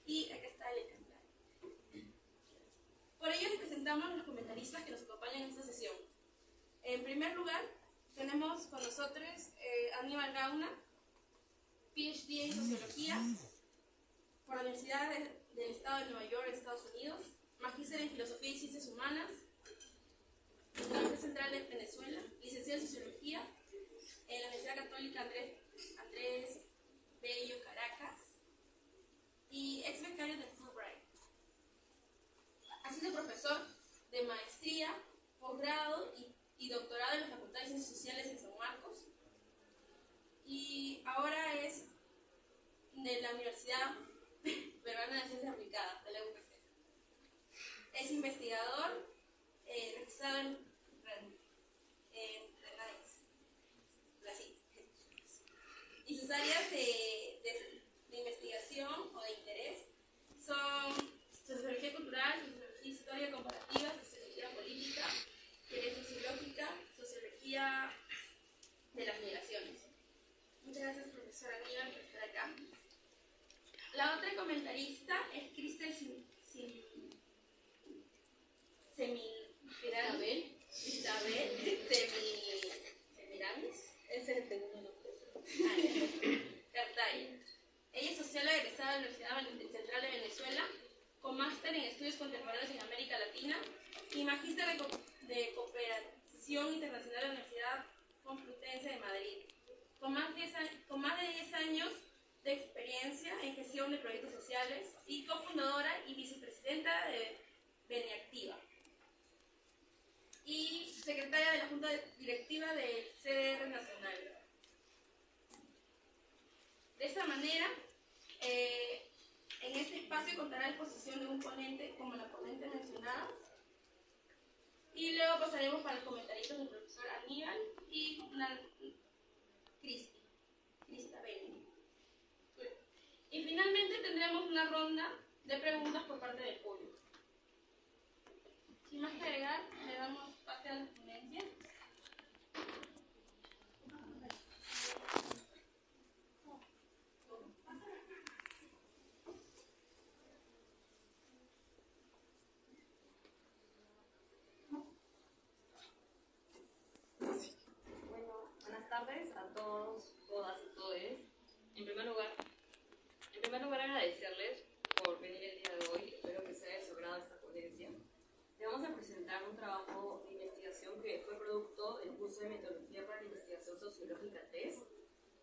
Y acá está el ejemplar. Por ello les presentamos a los comentaristas que nos acompañan en esta sesión. En primer lugar, tenemos con nosotros Aníbal Gauna, PhD en Sociología por la Universidad del Estado de Nueva York, Estados Unidos, magíster en Filosofía y Ciencias Humanas, en la Universidad Central de Venezuela, licenciado en Sociología en la Universidad Católica Andrés Bello, Caracas, y ex becario de Fulbright. Ha sido profesor de maestría, posgrado y doctorado en la Facultad de Ciencias Sociales en San Marcos, y ahora es de la Universidad Peruana de Ciencias Aplicadas, de la UPC. Es investigador registrado en Brasil. Y sus áreas de investigación o de interés son sociología cultural, sociología historia comparativa, sociología política, teoría sociológica, sociología de las migraciones. Muchas gracias, profesora Aníbal, por estar acá. La otra comentarista es Cristel Semiramis. Ese es el segundo nombre. Cartaya. Ella es socióloga egresada de la Universidad Central de Venezuela, con máster en estudios contemporáneos en América Latina y magíster de cooperación internacional de la Universidad Complutense de Madrid, con más de 10 años de experiencia en gestión de proyectos sociales y cofundadora y vicepresidenta de Beneactiva y secretaria de la Junta Directiva del CDR Nacional. De esta manera, en este espacio contará la exposición de un ponente como la ponente mencionada, y luego pasaremos para los comentarios del profesor Aníbal y Crista Belli. Y finalmente tendremos una ronda de preguntas por parte del público. Sin más que agregar, le damos pase a la ponencia. Bueno, buenas tardes a todos, todas y todes. En primer lugar agradecerles por venir el día de hoy. Espero que sea de su agrado esta ponencia. Le vamos a presentar un trabajo de investigación que fue producto del curso de Metodología para la Investigación Sociológica 3.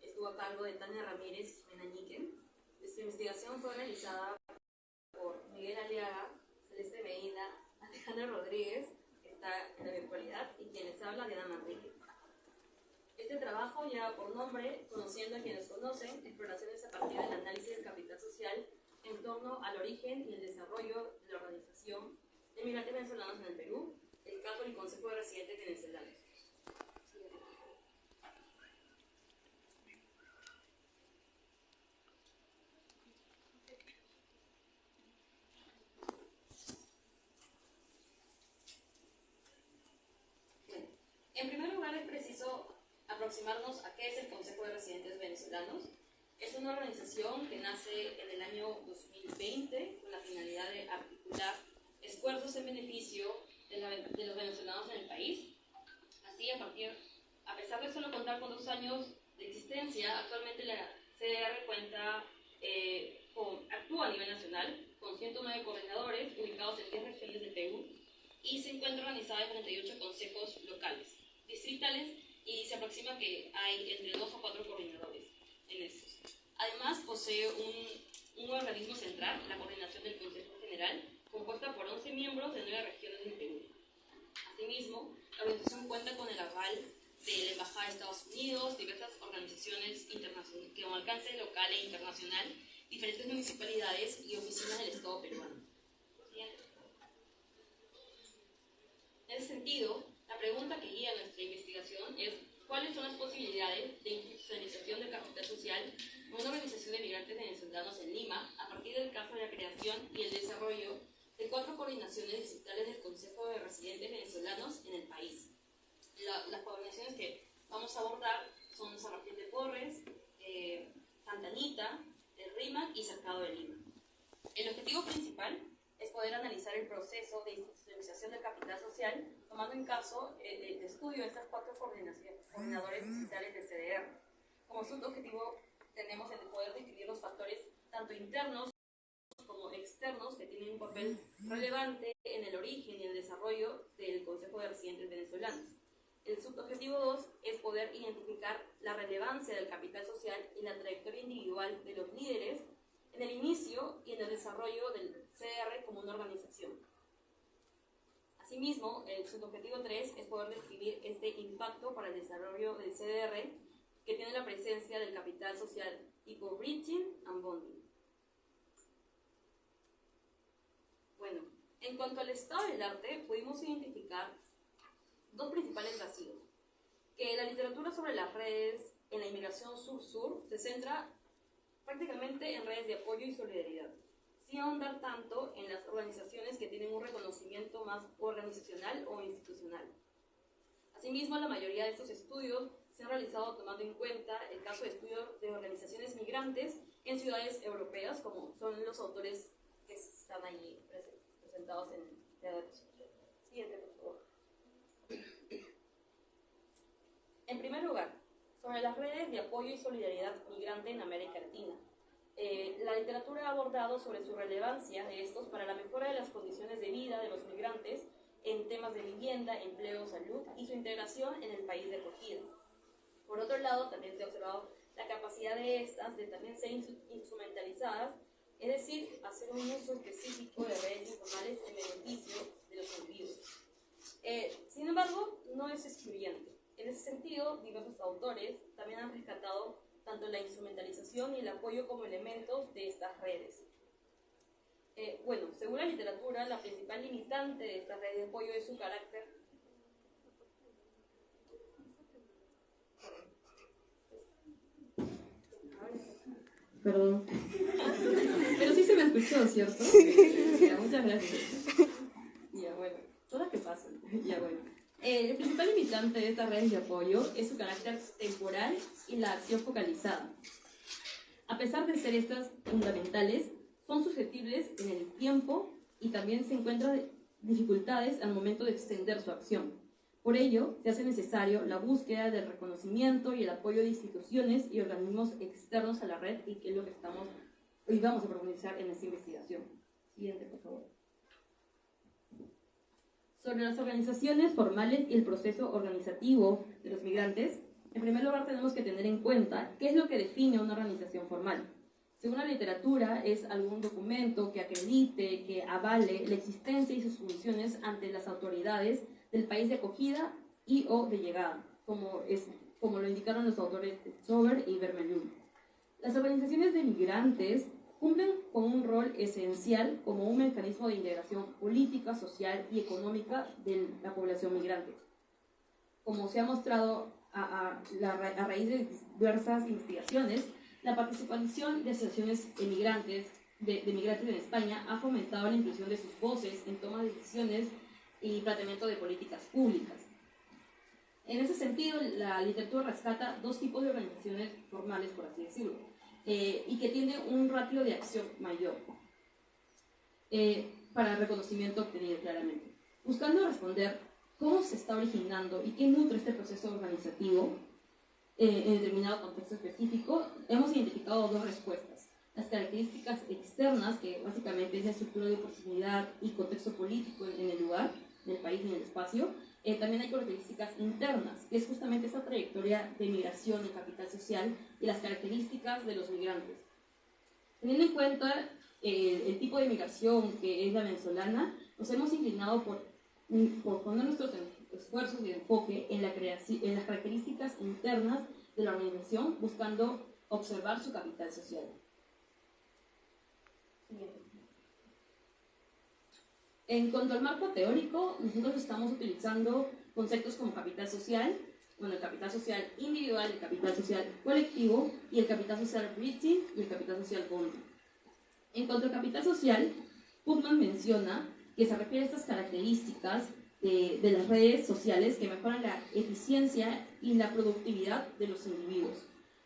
Estuvo a cargo de Tania Ramírez y Jimena Ñiquen. Esta investigación fue realizada por Miguel Aliaga, Celeste Medina, Alejandro Rodríguez, que está en la virtualidad, y quienes habla, Diana Manrique. Este trabajo lleva por nombre Conociendo a quienes conocen, exploraciones a partir del análisis del capital social en torno al origen y el desarrollo de la organización de migrantes venezolanos en el Perú, el campo y el Consejo de Residentes Venezolanos. Bueno, en primer lugar es preciso aproximarnos a qué es el Consejo de Residentes Venezolanos. Es una organización que nace en el año 2020 con la finalidad de articular esfuerzos en beneficio de los venezolanos en el país. Así, a pesar de solo contar con 2 años de existencia, actualmente la CDR actúa a nivel nacional con 109 coordinadores ubicados en 10 regiones del Perú y se encuentra organizada en 38 consejos locales, distritales, y se aproxima que hay entre 2 o 4 coordinadores en estos. Además, posee un organismo central, la Coordinación del Consejo General, compuesta por 11 miembros de 9 regiones del Perú. Asimismo, la organización cuenta con el aval de la Embajada de Estados Unidos, diversas organizaciones internacionales con alcance local e internacional, diferentes municipalidades y oficinas del Estado peruano. En ese sentido, la pregunta que guía nuestra investigación es: ¿cuáles son las posibilidades de institucionalización del capital social en una organización de migrantes venezolanos en Lima a partir del caso de la creación y el desarrollo de 4 coordinaciones distritales del Consejo de Residentes Venezolanos en el país? Las coordinaciones que vamos a abordar son San Martín de Porres, Santa Anita, el RIMAC y Cercado de Lima. El objetivo principal es poder analizar el proceso de institucionalización del capital social, tomando en caso el estudio de estas 4 coordinadores digitales del CDR. Como subobjetivo tenemos el de poder describir los factores tanto internos como externos que tienen un papel relevante en el origen y el desarrollo del Consejo de Residentes Venezolanos. El subobjetivo 2 es poder identificar la relevancia del capital social y la trayectoria individual de los líderes en el inicio y en el desarrollo del CDR como una organización. Asimismo, el subobjetivo 3 es poder describir este impacto para el desarrollo del CDR que tiene la presencia del capital social tipo bridging and bonding. Bueno, en cuanto al estado del arte, pudimos identificar 2 principales vacíos. Que la literatura sobre las redes en la inmigración sur-sur se centra prácticamente en redes de apoyo y solidaridad, sin ahondar tanto en las organizaciones que tienen un reconocimiento más organizacional o institucional. Asimismo, la mayoría de estos estudios se han realizado tomando en cuenta el caso de estudio de organizaciones migrantes en ciudades europeas, como son los autores que están ahí presentados en la diapositiva. Siguiente, por favor. En primer lugar, sobre las redes de apoyo y solidaridad migrante en América Latina. La literatura ha abordado sobre su relevancia de estos para la mejora de las condiciones de vida de los migrantes en temas de vivienda, empleo, salud y su integración en el país de acogida. Por otro lado, también se ha observado la capacidad de estas de también ser instrumentalizadas, es decir, hacer un uso específico de redes informales en beneficio de los individuos. Sin embargo, no es excluyente. En ese sentido, diversos autores también han rescatado tanto la instrumentalización y el apoyo como elementos de estas redes. Bueno, según la literatura, la principal limitante de estas redes de apoyo es su carácter. Perdón. Pero sí se me escuchó, ¿cierto? Ya, muchas gracias. Ya, bueno, todas que pasan. Ya, bueno. El principal limitante de estas redes de apoyo es su carácter temporal y la acción focalizada. A pesar de ser estas fundamentales, son susceptibles en el tiempo y también se encuentran dificultades al momento de extender su acción. Por ello, se hace necesario la búsqueda del reconocimiento y el apoyo de instituciones y organismos externos a la red, y que es lo que hoy vamos a profundizar en esta investigación. Siguiente, por favor. Sobre las organizaciones formales y el proceso organizativo de los migrantes, en primer lugar tenemos que tener en cuenta qué es lo que define una organización formal. Según la literatura, es algún documento que acredite, que avale la existencia y sus funciones ante las autoridades del país de acogida y o de llegada, como lo indicaron los autores Sober y Vermeulen. Las organizaciones de migrantes cumplen con un rol esencial como un mecanismo de integración política, social y económica de la población migrante. Como se ha mostrado a raíz de diversas investigaciones, la participación de asociaciones de migrantes en España ha fomentado la inclusión de sus voces en toma de decisiones y planteamiento de políticas públicas. En ese sentido, la literatura rescata 2 tipos de organizaciones formales, por así decirlo, y que tienen un ratio de acción mayor para el reconocimiento obtenido claramente. Buscando responder cómo se está originando y qué nutre este proceso organizativo en determinado contexto específico, hemos identificado 2 respuestas. Las características externas, que básicamente es la estructura de oportunidad y contexto político en el lugar, en el país y en el espacio. También hay características internas, que es justamente esa trayectoria de migración, de capital social y las características de los migrantes. Teniendo en cuenta el tipo de migración que es la venezolana, nos hemos inclinado por poner nuestros esfuerzos y enfoque en las características internas de la organización, buscando observar su capital social. En cuanto al marco teórico, nosotros estamos utilizando conceptos como capital social, el capital social individual, el capital social colectivo y el capital social bridging y el capital social bonding. En cuanto al capital social, Putnam menciona que se refiere a estas características de las redes sociales que mejoran la eficiencia y la productividad de los individuos.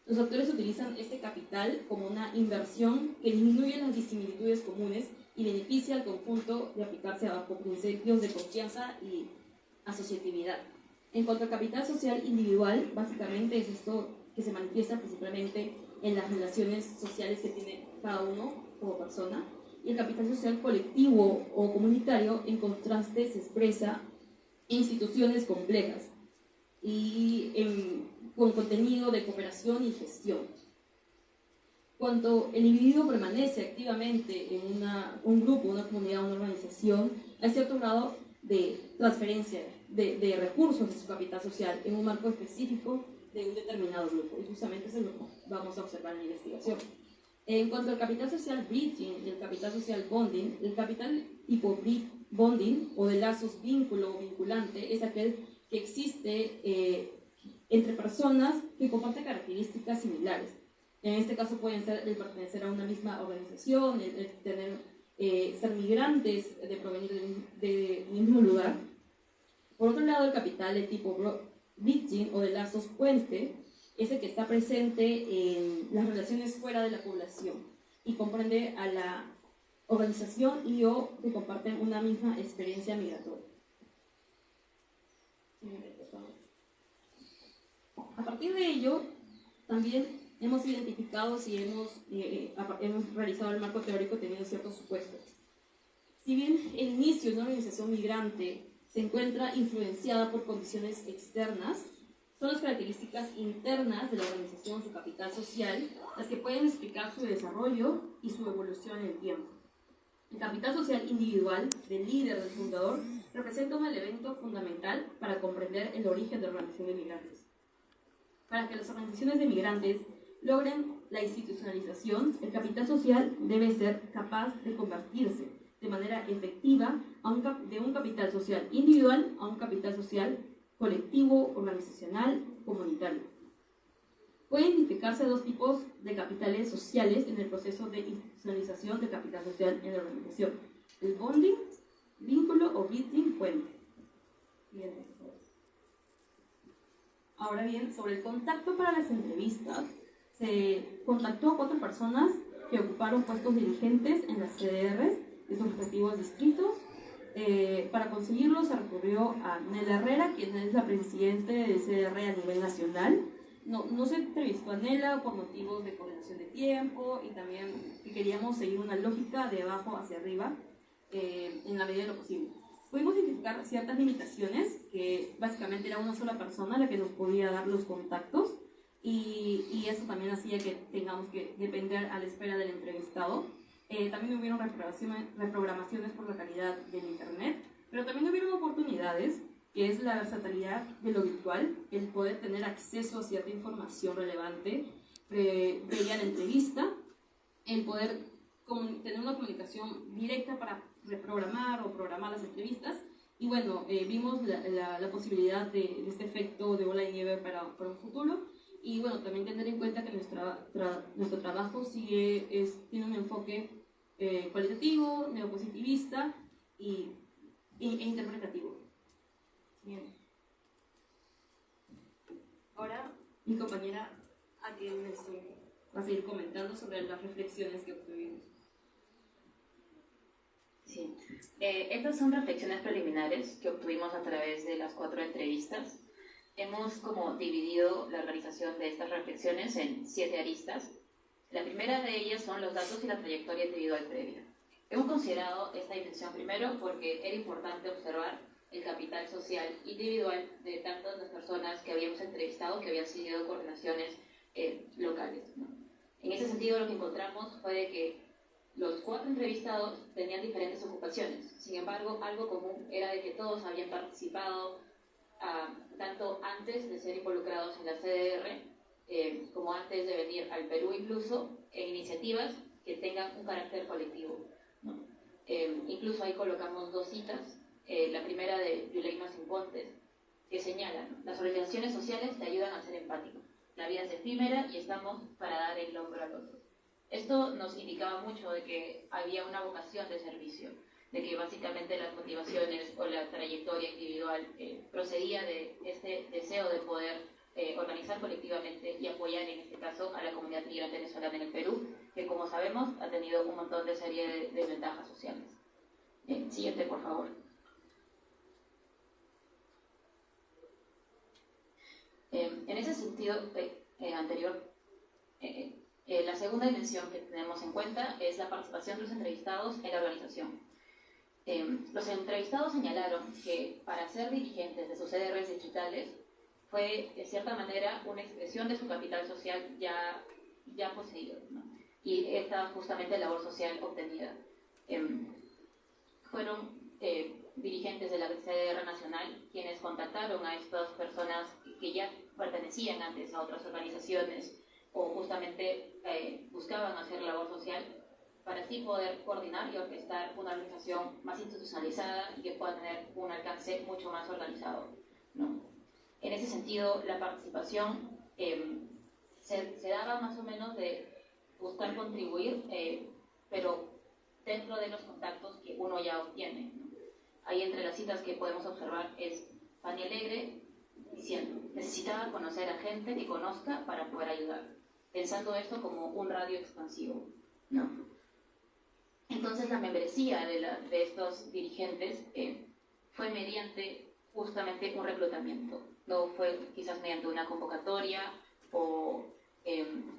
Los actores utilizan este capital como una inversión que disminuye las disimilitudes comunes y beneficia al conjunto de aplicarse bajo principios de confianza y asociatividad. En cuanto al capital social individual, básicamente es esto que se manifiesta principalmente en las relaciones sociales que tiene cada uno como persona, y el capital social colectivo o comunitario, en contraste, se expresa en instituciones complejas y con contenido de cooperación y gestión. Cuando el individuo permanece activamente en un grupo, una comunidad, una organización, hay cierto grado de transferencia de recursos de su capital social en un marco específico de un determinado grupo. Y justamente eso es lo que vamos a observar en la investigación. En cuanto al capital social bridging y el capital social bonding, el capital tipo bonding o de lazos vínculo o vinculante es aquel que existe entre personas que comparten características similares. En este caso pueden ser el pertenecer a una misma organización, el ser migrantes, de provenir del mismo lugar. Por otro lado, el capital de tipo bridging o de lazos puente es el que está presente en las relaciones fuera de la población y comprende a la organización y o que comparten una misma experiencia migratoria. A partir de ello, también hemos identificado y hemos realizado el marco teórico teniendo ciertos supuestos. Si bien el inicio de una organización migrante se encuentra influenciada por condiciones externas, son las características internas de la organización, su capital social, las que pueden explicar su desarrollo y su evolución en el tiempo. El capital social individual del líder, del fundador, representa un elemento fundamental para comprender el origen de la organización de migrantes. Para que las organizaciones de migrantes logren la institucionalización, el capital social debe ser capaz de convertirse de manera efectiva de un capital social individual a un capital social colectivo, organizacional, comunitario. Pueden identificarse dos tipos de capitales sociales en el proceso de institucionalización del capital social en la organización: el bonding, vínculo o bridging, puente. Bien, ahora bien, sobre el contacto para las entrevistas, se contactó a 4 personas que ocuparon puestos dirigentes en las CDRs de sus respectivos distritos. Para conseguirlo se recurrió a Nela Herrera, quien es la presidente del CDR a nivel nacional. No se entrevistó a Nela por motivos de coordinación de tiempo y también que queríamos seguir una lógica de abajo hacia arriba en la medida de lo posible. Pudimos identificar ciertas limitaciones, que básicamente era una sola persona la que nos podía dar los contactos, y eso también hacía que tengamos que depender a la espera del entrevistado. También hubieron reprogramaciones por la calidad del internet, pero también hubieron oportunidades, que es la versatilidad de lo virtual, el poder tener acceso a cierta información relevante previa la entrevista, el poder tener una comunicación directa para reprogramar o programar las entrevistas. Y bueno, vimos la posibilidad de este efecto de bola de nieve para un futuro. Y bueno, también tener en cuenta que nuestro trabajo tiene un enfoque cualitativo, neopositivista e interpretativo. Bien. Ahora mi compañera va a seguir comentando sobre las reflexiones que obtuvimos. Sí. Estas son reflexiones preliminares que obtuvimos a través de las 4 entrevistas. Hemos como dividido la organización de estas reflexiones en 7 aristas. La primera de ellas son los datos y la trayectoria individual previa. Hemos considerado esta dimensión primero porque era importante observar el capital social individual de tantas las personas que habíamos entrevistado que habían seguido coordinaciones locales, ¿no? En ese sentido, lo que encontramos fue de que los 4 entrevistados tenían diferentes ocupaciones. Sin embargo, algo común era de que todos habían participado tanto antes de ser involucrados en la CDR como antes de venir al Perú, incluso en iniciativas que tengan un carácter colectivo, ¿no? Incluso ahí colocamos 2 citas. La primera de Yuleima Simpontes, que señala, ¿no? Las organizaciones sociales te ayudan a ser empático. La vida es efímera y estamos para dar el hombro al otro. Esto nos indicaba mucho de que había una vocación de servicio, de que básicamente las motivaciones o la trayectoria individual procedía de este deseo de poder organizar colectivamente y apoyar en este caso a la comunidad migrante venezolana en el Perú, que como sabemos ha tenido un montón de serie de desventajas sociales. Siguiente, por favor. En ese sentido anterior, la segunda dimensión que tenemos en cuenta es la participación de los entrevistados en la organización. Los entrevistados señalaron que para ser dirigentes de sus CDRs digitales fue, de cierta manera, una expresión de su capital social ya poseído, ¿no? Y esta justamente labor social obtenida. Fueron dirigentes de la CDR nacional quienes contactaron a estas personas que ya pertenecían antes a otras organizaciones o justamente buscaban hacer labor social para así poder coordinar y orquestar una organización más institucionalizada y que pueda tener un alcance mucho más organizado, ¿no? En ese sentido, la participación se daba más o menos de buscar contribuir, pero dentro de los contactos que uno ya obtiene, ¿no? Ahí entre las citas que podemos observar es Fanny Alegre diciendo: necesitaba conocer a gente que conozca para poder ayudar, pensando esto como un radio expansivo, ¿no? Entonces la membresía de estos dirigentes fue mediante justamente un reclutamiento, no fue quizás mediante una convocatoria o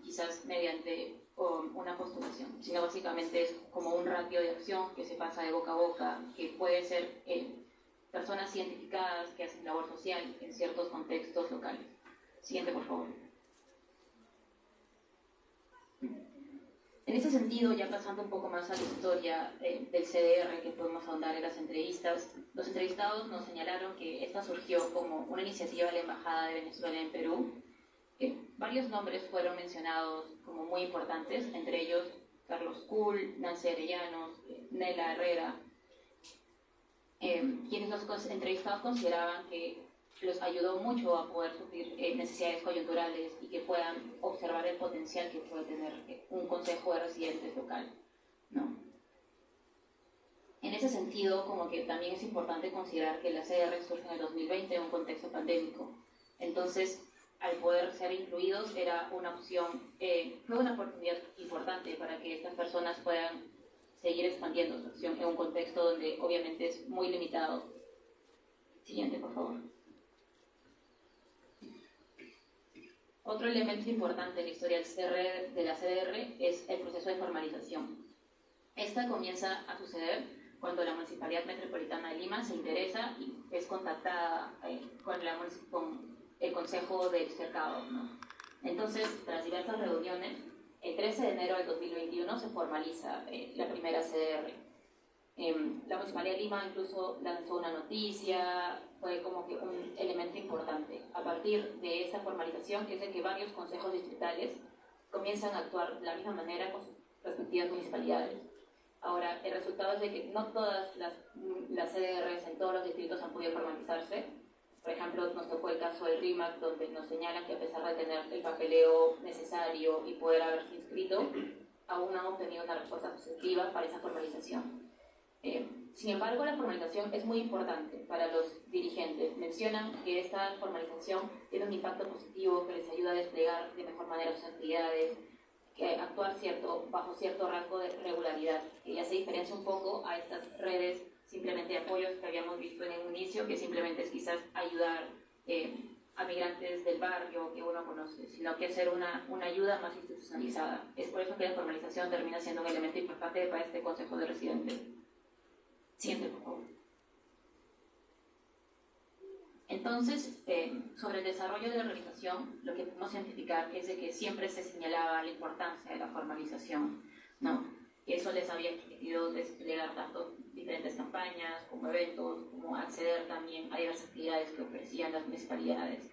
quizás mediante una postulación, sino básicamente es como un ratio de acción que se pasa de boca a boca, que puede ser personas identificadas que hacen labor social en ciertos contextos locales. Siguiente, por favor. En ese sentido, ya pasando un poco más a la historia del CDR que podemos ahondar en las entrevistas, los entrevistados nos señalaron que esta surgió como una iniciativa de la Embajada de Venezuela en Perú. Varios nombres fueron mencionados como muy importantes, entre ellos Carlos Kuhl, Nancy Arellanos, Nela Herrera, quienes los entrevistados consideraban que los ayudó mucho a poder suplir necesidades coyunturales y que puedan observar el potencial que puede tener un consejo de residentes local, ¿no? En ese sentido, como que también es importante considerar que la CDR surge en el 2020 en un contexto pandémico. Entonces, al poder ser incluidos era una opción, fue una oportunidad importante para que estas personas puedan seguir expandiendo su acción en un contexto donde obviamente es muy limitado. Siguiente, por favor. Otro elemento importante en la historia de la CDR es el proceso de formalización. Esta comienza a suceder cuando la Municipalidad Metropolitana de Lima se interesa y es contactada con el Consejo del Cercado, ¿no? Entonces, tras diversas reuniones, el 13 de enero del 2021 se formaliza la primera CDR. La Municipalidad de Lima incluso lanzó una noticia, fue como que un elemento importante. A partir de esa formalización es de que varios consejos distritales comienzan a actuar de la misma manera con sus respectivas municipalidades. Ahora, el resultado es de que no todas las CDRs en todos los distritos han podido formalizarse. Por ejemplo, nos tocó el caso del RIMAC, donde nos señalan que a pesar de tener el papeleo necesario y poder haberse inscrito, aún no han obtenido una respuesta positiva para esa formalización. Sin embargo, la formalización es muy importante para los dirigentes. Mencionan que esta formalización tiene un impacto positivo que les ayuda a desplegar de mejor manera sus actividades, que actuar bajo cierto rango de regularidad, que ya se diferencia un poco a estas redes simplemente de apoyos que habíamos visto en un inicio, que simplemente es quizás ayudar a migrantes del barrio que uno conoce, sino que hacer una ayuda más institucionalizada. Es por eso que la formalización termina siendo un elemento importante para este Consejo de Residentes. Siguiente, por favor. Entonces, sobre el desarrollo de la organización, lo que podemos identificar es de que siempre se señalaba la importancia de la formalización, ¿no? Eso les había permitido desplegar tanto diferentes campañas, como eventos, como acceder también a diversas actividades que ofrecían las municipalidades.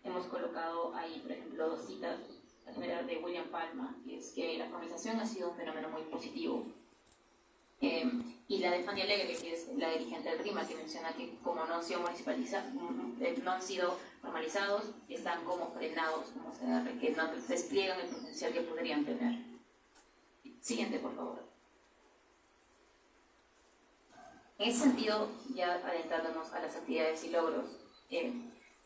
Hemos colocado ahí, por ejemplo, dos citas. La primera de William Palma, que es que la formalización ha sido un fenómeno muy positivo. Y la de Fanny Alegre, que es la dirigente del RIMA, que menciona que como no han sido no han sido formalizados, están como frenados como CDR, que no despliegan el potencial que podrían tener. Siguiente, por favor. En ese sentido, ya adentrándonos a las actividades y logros,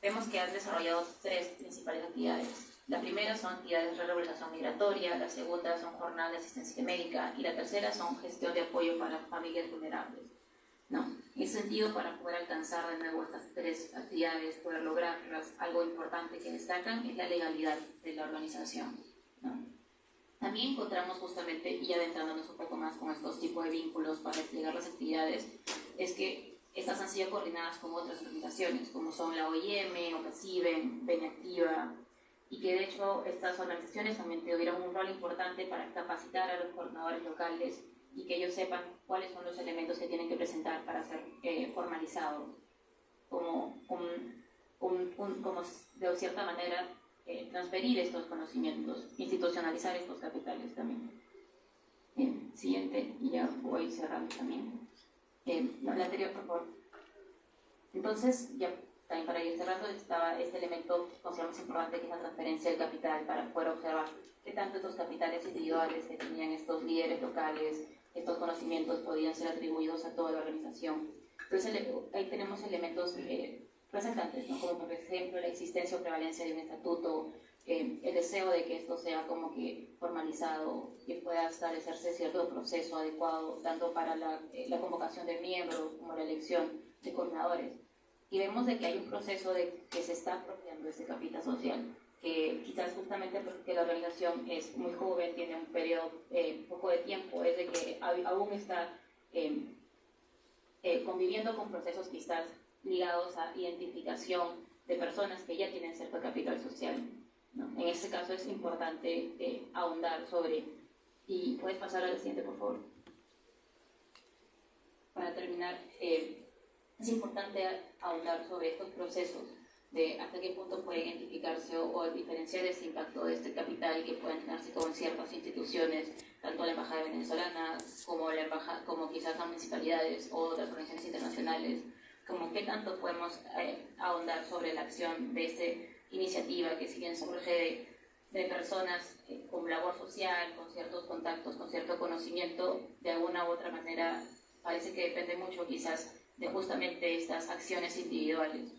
vemos que han desarrollado 3 principales actividades. La primera son actividades de regularización migratoria, la segunda son jornadas de asistencia médica y la tercera son gestión de apoyo para familias vulnerables, ¿no? En ese sentido, para poder alcanzar de nuevo estas 3 actividades, poder lograrlas, algo importante que destacan es la legalidad de la organización, ¿no? También encontramos justamente, y adentrándonos un poco más con estos tipos de vínculos para desplegar las actividades, es que estas han sido coordinadas con otras organizaciones, como son la OIM, OCACIBEN, Beneactiva, y que de hecho estas organizaciones también tuvieron un rol importante para capacitar a los coordinadores locales y que ellos sepan cuáles son los elementos que tienen que presentar para ser formalizados, como de cierta manera transferir estos conocimientos, institucionalizar estos capitales también. Siguiente, y ya voy cerrando también. La anterior, por favor. Entonces, ya también para ir cerrando, estaba este elemento consideramos importante, que es la transferencia del capital, para poder observar qué tanto estos capitales individuales que tenían estos líderes locales, estos conocimientos, podían ser atribuidos a toda la organización. Entonces, ahí tenemos elementos resaltantes, ¿no? Como por ejemplo la existencia o prevalencia de un estatuto, el deseo de que esto sea como que formalizado, que pueda establecerse cierto proceso adecuado, tanto para la convocación de miembros como la elección de coordinadores. Y vemos de que hay un proceso de que se está apropiando ese capital social, que quizás justamente porque la organización es muy joven, tiene un periodo poco de tiempo, es de que aún está conviviendo con procesos quizás ligados a identificación de personas que ya tienen cierto capital social, ¿no? En este caso es importante ahondar sobre, y puedes pasar al siguiente por favor. Para terminar, es importante ahondar sobre estos procesos, de hasta qué punto puede identificarse o diferenciar ese impacto de este capital que pueden tenerse como en ciertas instituciones, tanto la Embajada venezolana como quizás las municipalidades o otras organizaciones internacionales, como qué tanto podemos ahondar sobre la acción de esta iniciativa que si bien surge de personas con labor social, con ciertos contactos, con cierto conocimiento, de alguna u otra manera parece que depende mucho quizás de justamente estas acciones individuales.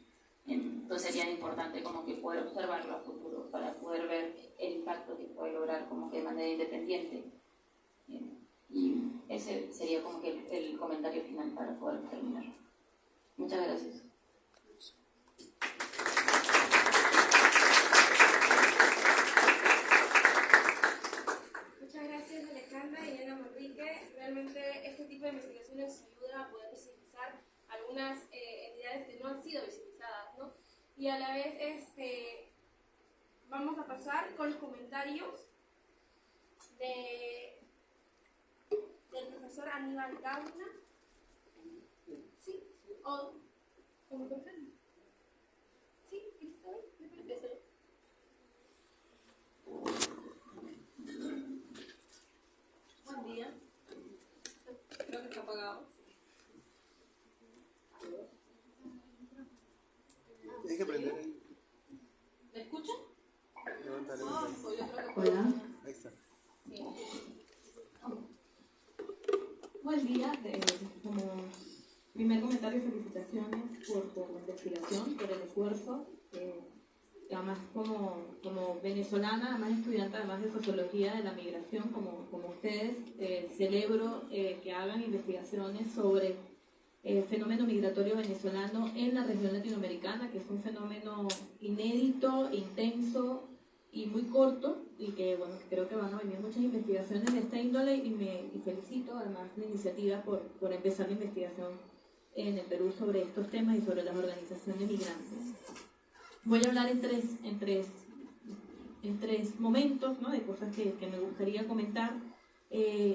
Entonces sería importante como que poder observarlo a futuro para poder ver el impacto que puede lograr como que de manera independiente. Y ese sería como que el comentario final para poder terminar. Muchas gracias. Muchas gracias, Alejandra y Ana Manrique. Realmente este tipo de investigaciones ayuda a poder visibilizar algunas entidades que no han sido visibilizadas, ¿no? Y a la vez vamos a pasar con los comentarios del profesor Aníbal Gauna. ¿Sí? ¿O como prefieren? ¿Sí? ¿Está bien? Buen día. Creo que está apagado. Tienes que prender. ¿Me escuchan? Levántale. Pues yo creo que Hola. Ahí está. sí. Buen día. Como primer comentario, felicitaciones por la investigación, por el esfuerzo. Además, como venezolana, además estudiante además de sociología de la migración, como ustedes, celebro que hagan investigaciones sobre el fenómeno migratorio venezolano en la región latinoamericana, que es un fenómeno inédito, intenso y muy corto, y que bueno, creo que van a venir muchas investigaciones de esta índole, y felicito además la iniciativa por empezar la investigación en el Perú sobre estos temas y sobre las organizaciones migrantes. Voy a hablar en tres momentos, ¿no?, de cosas que me gustaría comentar.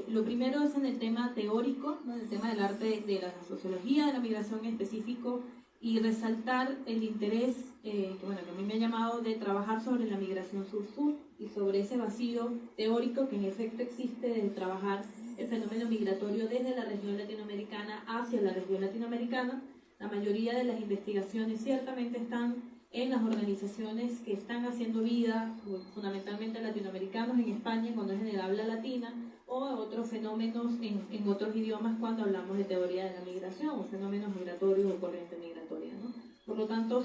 Lo primero es en el tema teórico, ¿no?, en el tema del arte de la sociología de la migración en específico, y resaltar el interés que a mí me ha llamado de trabajar sobre la migración sur-sur y sobre ese vacío teórico que en efecto existe de trabajar el fenómeno migratorio desde la región latinoamericana hacia la región latinoamericana. La mayoría de las investigaciones ciertamente están en las organizaciones que están haciendo vida, fundamentalmente latinoamericanos en España cuando es en el habla latina, o otros fenómenos en otros idiomas cuando hablamos de teoría de la migración o fenómenos migratorios o corriente migratoria, ¿no? Por lo tanto,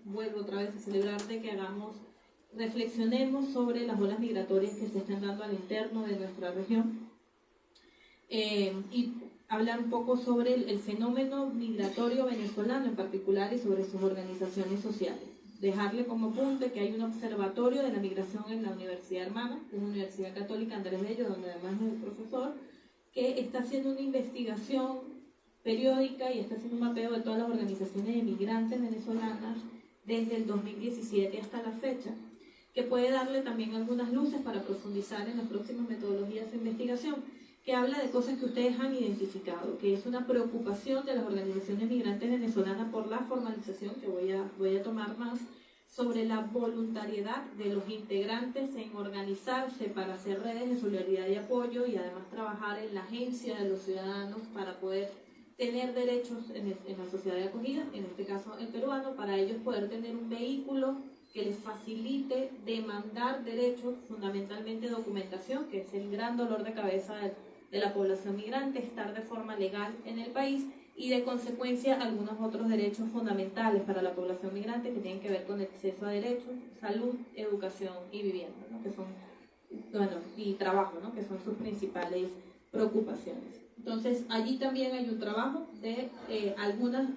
vuelvo otra vez a celebrar de que reflexionemos sobre las olas migratorias que se están dando al interno de nuestra región y hablar un poco sobre el fenómeno migratorio venezolano en particular y sobre sus organizaciones sociales. Dejarle como apunte que hay un observatorio de la migración en la Universidad Hermana, que es la Universidad Católica Andrés Bello, donde además es el profesor, que está haciendo una investigación periódica y está haciendo un mapeo de todas las organizaciones de migrantes venezolanas desde el 2017 hasta la fecha, que puede darle también algunas luces para profundizar en las próximas metodologías de investigación, que habla de cosas que ustedes han identificado, que es una preocupación de las organizaciones migrantes venezolanas por la formalización, que voy a tomar más, sobre la voluntariedad de los integrantes en organizarse para hacer redes de solidaridad y apoyo y además trabajar en la agencia de los ciudadanos para poder tener derechos en la sociedad de acogida, en este caso el peruano, para ellos poder tener un vehículo que les facilite demandar derechos, fundamentalmente documentación, que es el gran dolor de cabeza de la población migrante, estar de forma legal en el país y de consecuencia algunos otros derechos fundamentales para la población migrante que tienen que ver con el acceso a derechos, salud, educación y vivienda, ¿no? Que son, y trabajo, ¿no? Que son sus principales preocupaciones. Entonces, allí también hay un trabajo de algunas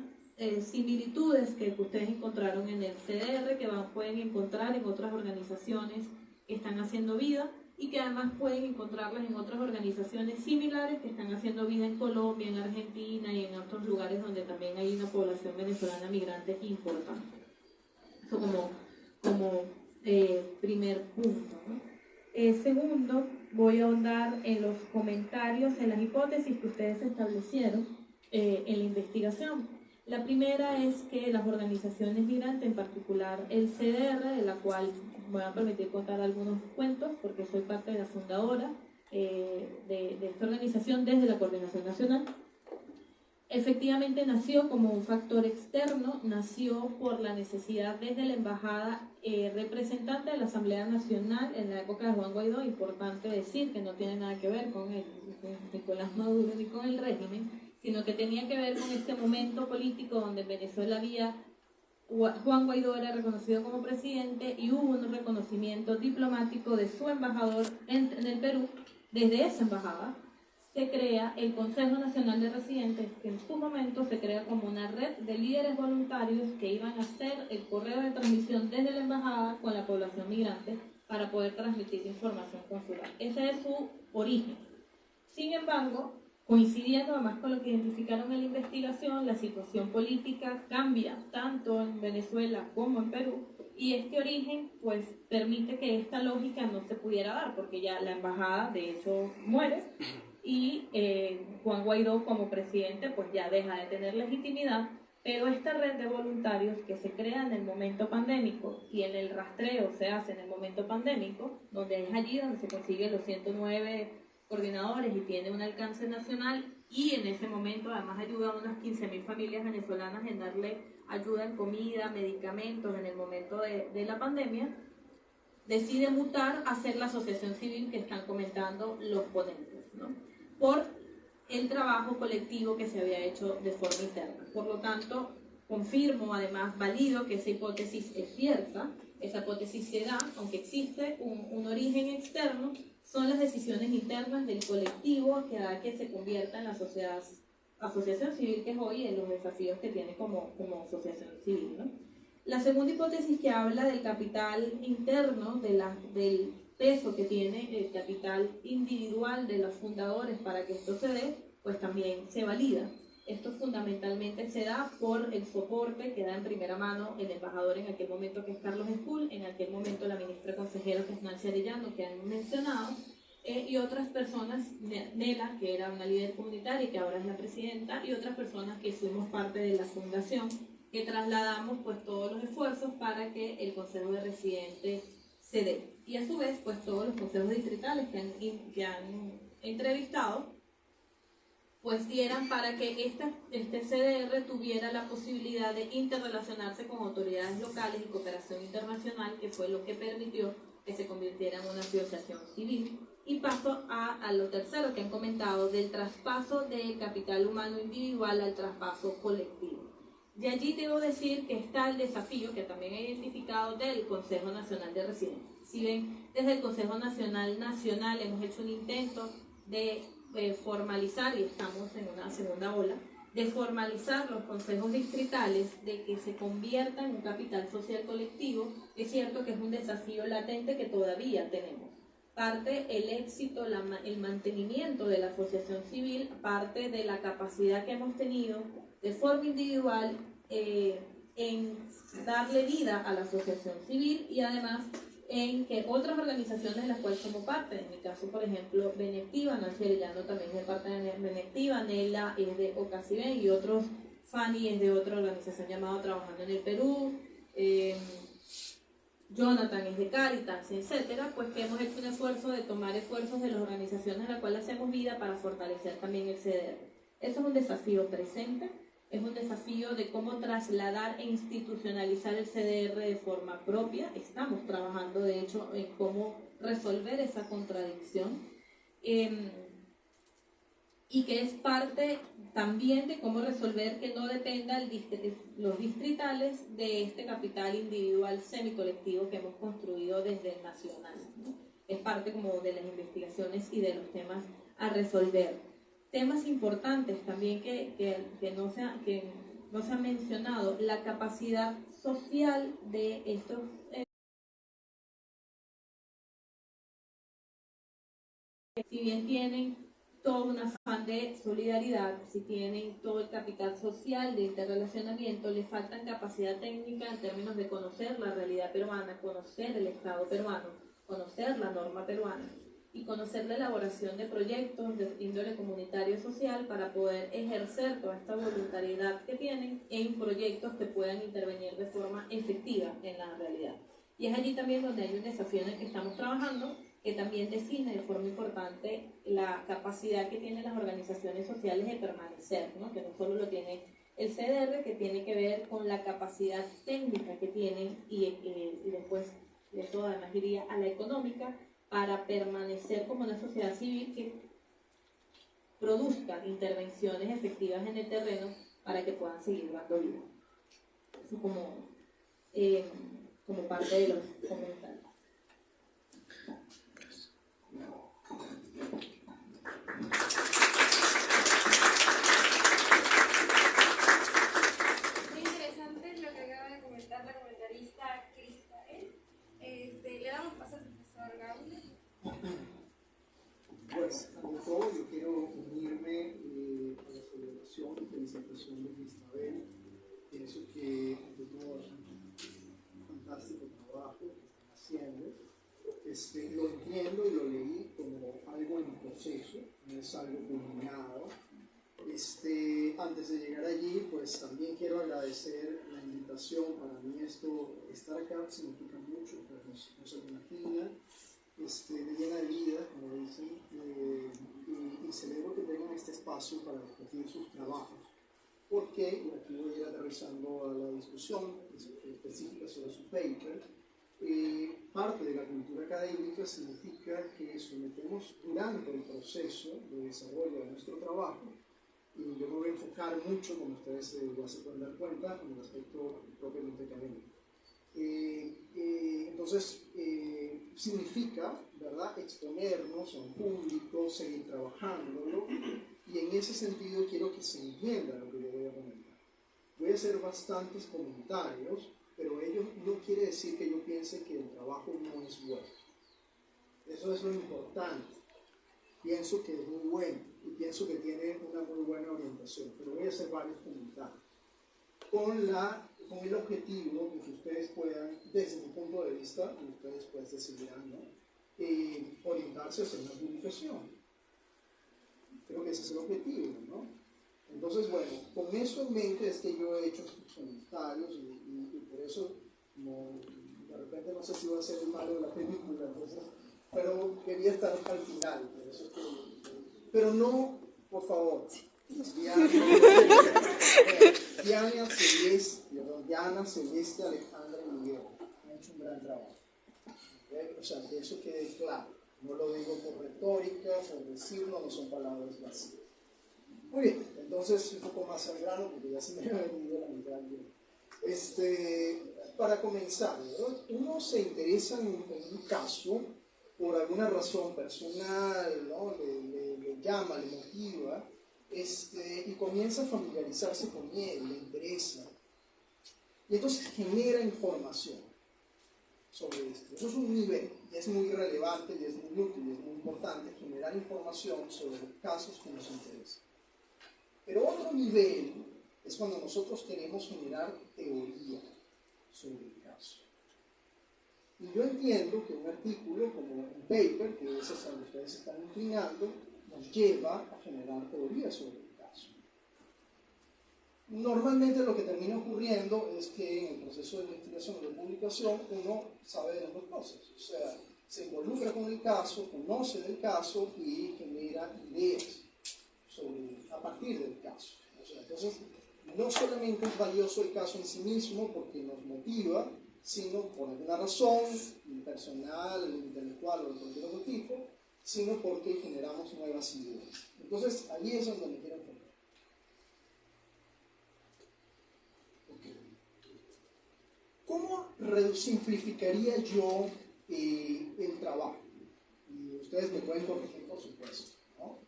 similitudes que ustedes encontraron en el CDR, que pueden encontrar en otras organizaciones que están haciendo vida y que además pueden encontrarlas en otras organizaciones similares que están haciendo vida en Colombia, en Argentina y en otros lugares donde también hay una población venezolana migrante importante. Eso como primer punto, ¿no? Segundo, voy a ahondar en los comentarios, en las hipótesis que ustedes establecieron en la investigación. La primera es que las organizaciones migrantes, en particular el CDR, de la cual me voy a permitir contar algunos cuentos porque soy parte de la fundadora de esta organización desde la Coordinación Nacional, efectivamente nació como un factor externo, nació por la necesidad desde la embajada representante de la Asamblea Nacional en la época de Juan Guaidó, importante decir que no tiene nada que ver con Nicolás Maduro ni con el régimen, sino que tenía que ver con este momento político donde en Venezuela Juan Guaidó era reconocido como presidente y hubo un reconocimiento diplomático de su embajador en el Perú. Desde esa embajada se crea el Consejo Nacional de Residentes, que en su momento se crea como una red de líderes voluntarios que iban a hacer el correo de transmisión desde la embajada con la población migrante para poder transmitir información consular. Ese es su origen. Sin embargo, coincidiendo además con lo que identificaron en la investigación, la situación política cambia tanto en Venezuela como en Perú, y este origen pues permite que esta lógica no se pudiera dar, porque ya la embajada de hecho muere y Juan Guaidó como presidente pues ya deja de tener legitimidad, pero esta red de voluntarios que se crea en el momento pandémico y en el rastreo se hace en el momento pandémico, donde es allí donde se consiguen los 109 coordinadores y tiene un alcance nacional, y en ese momento además ayuda a unas 15.000 familias venezolanas en darle ayuda en comida, medicamentos en el momento de la pandemia, decide mutar a ser la asociación civil que están comentando los ponentes, ¿no? Por el trabajo colectivo que se había hecho de forma interna. Por lo tanto, confirmo, además valido que esa hipótesis es cierta, esa hipótesis se da, aunque existe un origen externo, son las decisiones internas del colectivo que da que se convierta en la asociación civil que es hoy, en los desafíos que tiene como asociación civil, ¿no? La segunda hipótesis, que habla del capital interno, del peso que tiene el capital individual de los fundadores para que esto se dé, pues también se valida. Esto fundamentalmente se da por el soporte que da en primera mano el embajador en aquel momento, que es Carlos Escul, en aquel momento la ministra consejera, que es Nancy Arellano, que han mencionado, y otras personas, Nela, que era una líder comunitaria y que ahora es la presidenta, y otras personas que fuimos parte de la fundación, que trasladamos pues todos los esfuerzos para que el Consejo de Residentes se dé. Y a su vez, pues todos los consejos distritales que han entrevistado, pues dieran para que este CDR tuviera la posibilidad de interrelacionarse con autoridades locales y cooperación internacional, que fue lo que permitió que se convirtiera en una asociación civil. Y paso a lo tercero que han comentado, del traspaso del capital humano individual al traspaso colectivo. Y allí debo decir que está el desafío que también he identificado del Consejo Nacional de Residentes. Si ven, desde el Consejo Nacional hemos hecho un intento de formalizar, y estamos en una segunda ola, de formalizar los consejos distritales, de que se conviertan en un capital social colectivo. Es cierto que es un desafío latente que todavía tenemos. Parte el éxito, el mantenimiento de la asociación civil, parte de la capacidad que hemos tenido de forma individual en darle vida a la asociación civil, y además en que otras organizaciones de las cuales somos parte, en mi caso por ejemplo Benectiva, Nancy Arellano también es de parte de Benectiva, Nela es de Ocasiben y otros, Fanny es de otra organización llamada Trabajando en el Perú, Jonathan es de Cáritas, etcétera, pues que hemos hecho un esfuerzo de tomar esfuerzos de las organizaciones a las cuales hacemos vida para fortalecer también el CDR. Eso es un desafío presente, es un desafío de cómo trasladar e institucionalizar el CDR de forma propia. Estamos trabajando, de hecho, en cómo resolver esa contradicción. Y que es parte también de cómo resolver que no dependan los distritales de este capital individual semicolectivo que hemos construido desde el nacional, ¿no? Es parte como de las investigaciones y de los temas a resolver. Temas importantes también que no se han mencionado, la capacidad social de estos si bien tienen todo un afán de solidaridad, si tienen todo el capital social de interrelacionamiento, les faltan capacidad técnica en términos de conocer la realidad peruana, conocer el Estado peruano, conocer la norma peruana y conocer la elaboración de proyectos de índole comunitario y social para poder ejercer toda esta voluntariedad que tienen en proyectos que puedan intervenir de forma efectiva en la realidad. Y es allí también donde hay un desafío en el que estamos trabajando, que también define de forma importante la capacidad que tienen las organizaciones sociales de permanecer, ¿no? Que no solo lo tiene el CDR, que tiene que ver con la capacidad técnica que tienen y después de eso además iría a la económica para permanecer como una sociedad civil que produzca intervenciones efectivas en el terreno para que puedan seguir dando vida. Eso como parte de los comentarios. Muy interesante lo que acaba de comentar la comentarista Cristal. Le damos paso al profesor Gabriel. Pues, ante todo, yo quiero unirme a la celebración y felicitación de Cristabel. Pienso que, ante todo, es un fantástico trabajo que están haciendo. Lo entiendo y lo leí como algo en proceso, no es algo culminado. Antes de llegar allí, pues también quiero agradecer la invitación. Para mí estar acá significa mucho, pues no se lo imagina. Me llena de vida, como dicen, y celebro que tengan este espacio para discutir sus trabajos. Porque, y aquí voy a ir aterrizando a la discusión específica sobre su paper, parte de la cultura académica significa que sometemos durante el proceso de desarrollo de nuestro trabajo, y yo me voy a enfocar mucho, como ustedes ya se pueden dar cuenta, en el aspecto propiamente académico. Entonces, significa, ¿verdad?, exponernos a un público, seguir trabajándolo, y en ese sentido quiero que se entienda lo que yo voy a comentar. Voy a hacer bastantes comentarios, pero ello no quiere decir que yo piense que el trabajo no es bueno. Eso es lo importante. Pienso que es muy bueno y pienso que tiene una muy buena orientación, pero voy a hacer varios comentarios con el objetivo de que ustedes puedan, desde mi punto de vista, y ustedes pues decidirán, ¿no?, orientarse hacia una publicación. Creo que ese es el objetivo, ¿no? Entonces, bueno, con eso en mente es que yo he hecho estos comentarios y por eso, como de repente no sé si va a ser el malo de la película, entonces, pero quería estar al final, por eso pero no, por favor, Diana Celeste, Alejandra y Miguel han hecho un gran trabajo. ¿Okay? O sea, que eso quede claro. No lo digo por retórica, por decirlo, no son palabras vacías. Muy bien, entonces un poco más al grano, porque ya se me ha venido la mitad del día. Para comenzar, ¿verdad? Uno se interesa en un caso por alguna razón personal, ¿no? le llama, le motiva, y comienza a familiarizarse con él, le interesa. Y entonces genera información sobre esto. Eso es un nivel, y es muy relevante, y es muy útil, y es muy importante generar información sobre los casos que nos interesan. Pero otro nivel es cuando nosotros queremos generar teoría sobre el caso. Y yo entiendo que un artículo como un paper, que es hacia donde ustedes están inclinando, nos lleva a generar teoría sobre el caso. Normalmente lo que termina ocurriendo es que en el proceso de investigación o de publicación uno sabe de las dos cosas. O sea, se involucra con el caso, conoce del caso y genera ideas a partir del caso. O sea, entonces, no solamente es valioso el caso en sí mismo porque nos motiva, sino por alguna razón personal, intelectual o de cualquier otro tipo, sino porque generamos nuevas ideas. Entonces, ahí es donde me quiero enfocar. Okay. ¿Cómo simplificaría yo el trabajo? Y ustedes me pueden corregir, por supuesto, ¿no?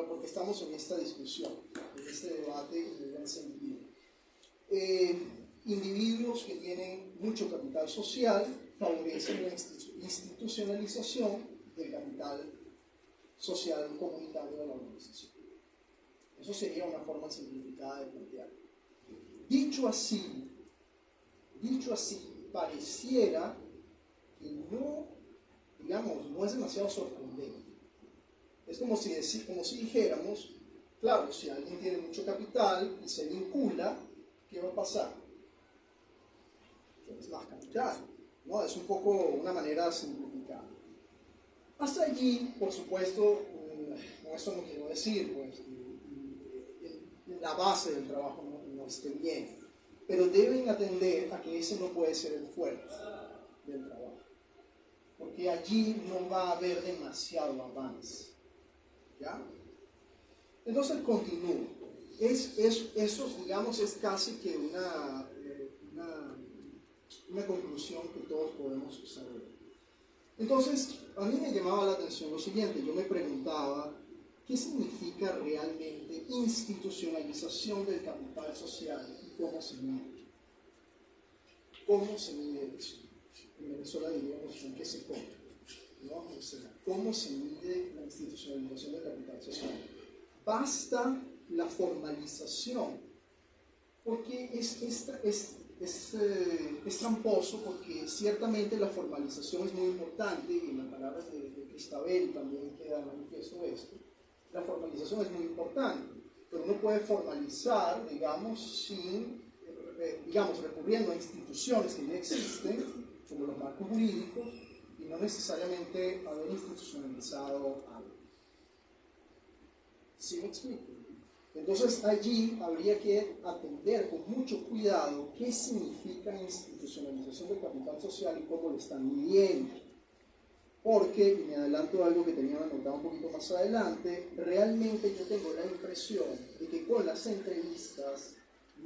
Porque estamos en esta discusión, en este debate en el gran sentido. Individuos que tienen mucho capital social favorecen la institucionalización del capital social comunitario de la organización. Eso sería una forma simplificada de plantearlo. Dicho así, pareciera que no, digamos, no es demasiado sorprendente. Es como si dijéramos, claro, si alguien tiene mucho capital y se vincula, ¿qué va a pasar? Es más capital, ¿no? Es un poco una manera simplificada. Hasta allí, por supuesto, con eso no quiero decir, pues, la base del trabajo no esté bien, pero deben atender a que ese no puede ser el fuerte del trabajo, porque allí no va a haber demasiado avance. ¿Ya? Entonces continúo. Eso, digamos, es casi que una conclusión que todos podemos saber. Entonces, a mí me llamaba la atención lo siguiente. Yo me preguntaba, ¿qué significa realmente institucionalización del capital social y cómo se mide? ¿Cómo se mide eso? En Venezuela diríamos, ¿con qué se come? ¿No? O sea, ¿cómo se mide la institucionalización del capital social? Basta la formalización, porque es tramposo, porque ciertamente la formalización es muy importante, y en las palabras de Cristabel también queda manifiesto esto. La formalización es muy importante, pero uno puede formalizar, digamos, recurriendo a instituciones que ya existen, como los marcos jurídicos, y no necesariamente haber institucionalizado algo. ¿Sí me explico? Entonces allí habría que atender con mucho cuidado qué significa institucionalización del capital social y cómo lo están midiendo. Porque, y me adelanto a algo que tenía anotado un poquito más adelante, realmente yo tengo la impresión de que con las entrevistas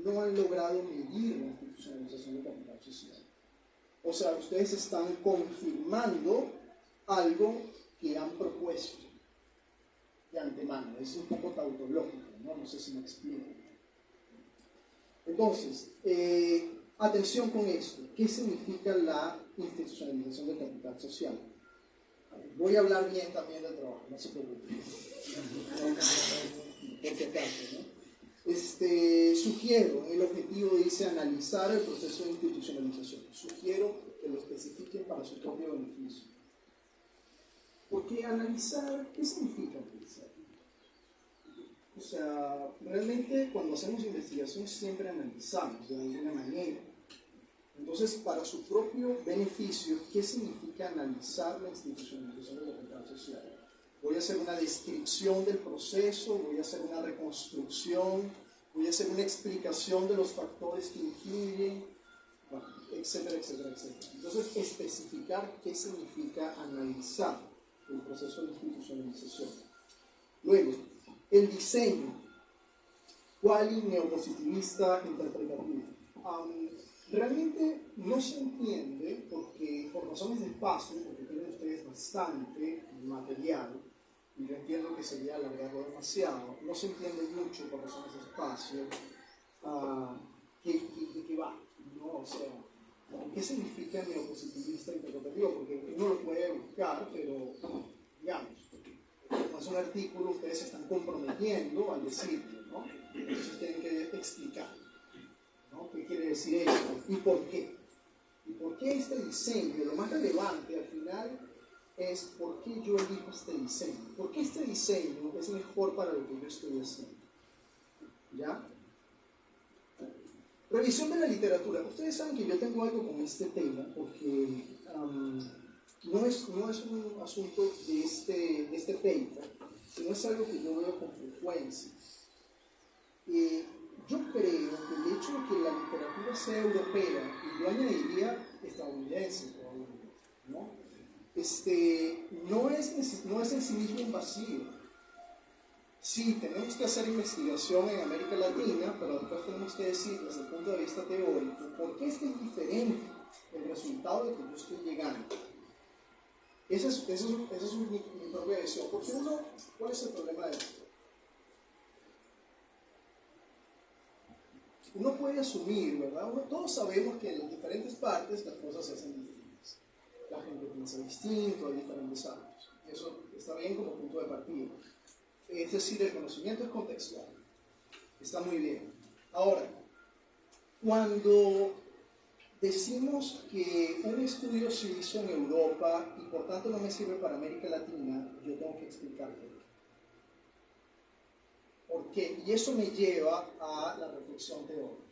no han logrado medir la institucionalización del capital social. O sea, ustedes están confirmando algo que han propuesto de antemano. Es un poco tautológico, ¿no? No sé si me explico. Entonces, atención con esto. ¿Qué significa la institucionalización del capital social? Voy a hablar bien también del trabajo, no se preocupen. Por si acaso, ¿no? Sugiero, el objetivo dice analizar el proceso de institucionalización. Sugiero que lo especifiquen para su propio beneficio. Porque analizar, ¿qué significa analizar? O sea, realmente cuando hacemos investigación siempre analizamos de alguna manera. Entonces, para su propio beneficio, ¿qué significa analizar la institucionalización del capital social? Voy a hacer una descripción del proceso, voy a hacer una reconstrucción, voy a hacer una explicación de los factores que influyen, bueno, etcétera, etcétera, etcétera. Entonces, especificar qué significa analizar el proceso de institucionalización. Luego, el diseño. quali neopositivista interpretativo. Realmente no se entiende porque, por razones de espacio, porque tienen ustedes bastante material, y yo entiendo que sería alargarlo demasiado, no se entiende mucho por razones de espacio qué va, ¿no? O sea, ¿qué significa neopositivista interpretativo? Porque uno lo puede buscar, pero, digamos, como es un artículo, ustedes se están comprometiendo al decirlo, ¿no? Entonces tienen que explicar, ¿no? ¿Qué quiere decir esto? ¿Y por qué? ¿Y por qué este diseño? Lo más relevante al final es por qué yo elijo este diseño. ¿Por qué este diseño es mejor para lo que yo estoy haciendo? ¿Ya? Revisión de la literatura. Ustedes saben que yo tengo algo con este tema porque no es un asunto de este paper, sino es algo que yo veo con frecuencia. Yo creo que el hecho de que la literatura sea europea, y yo añadiría estadounidense probablemente, ¿no? No es en sí mismo un vacío. Sí, tenemos que hacer investigación en América Latina, pero después tenemos que decir desde el punto de vista teórico por qué es que es diferente el resultado de que yo estoy llegando. Esa es mi propia visión. Porque ¿cuál es el problema de esto? Uno puede asumir, ¿verdad? Todos sabemos que en las diferentes partes las cosas se hacen distintas. La gente piensa distinto, hay diferentes hábitos. Eso está bien como punto de partida. Es decir, el conocimiento es contextual. Está muy bien. Ahora, cuando decimos que un estudio se hizo en Europa y por tanto no me sirve para América Latina, yo tengo que explicar por qué. ¿Por qué? Y eso me lleva a la reflexión teórica.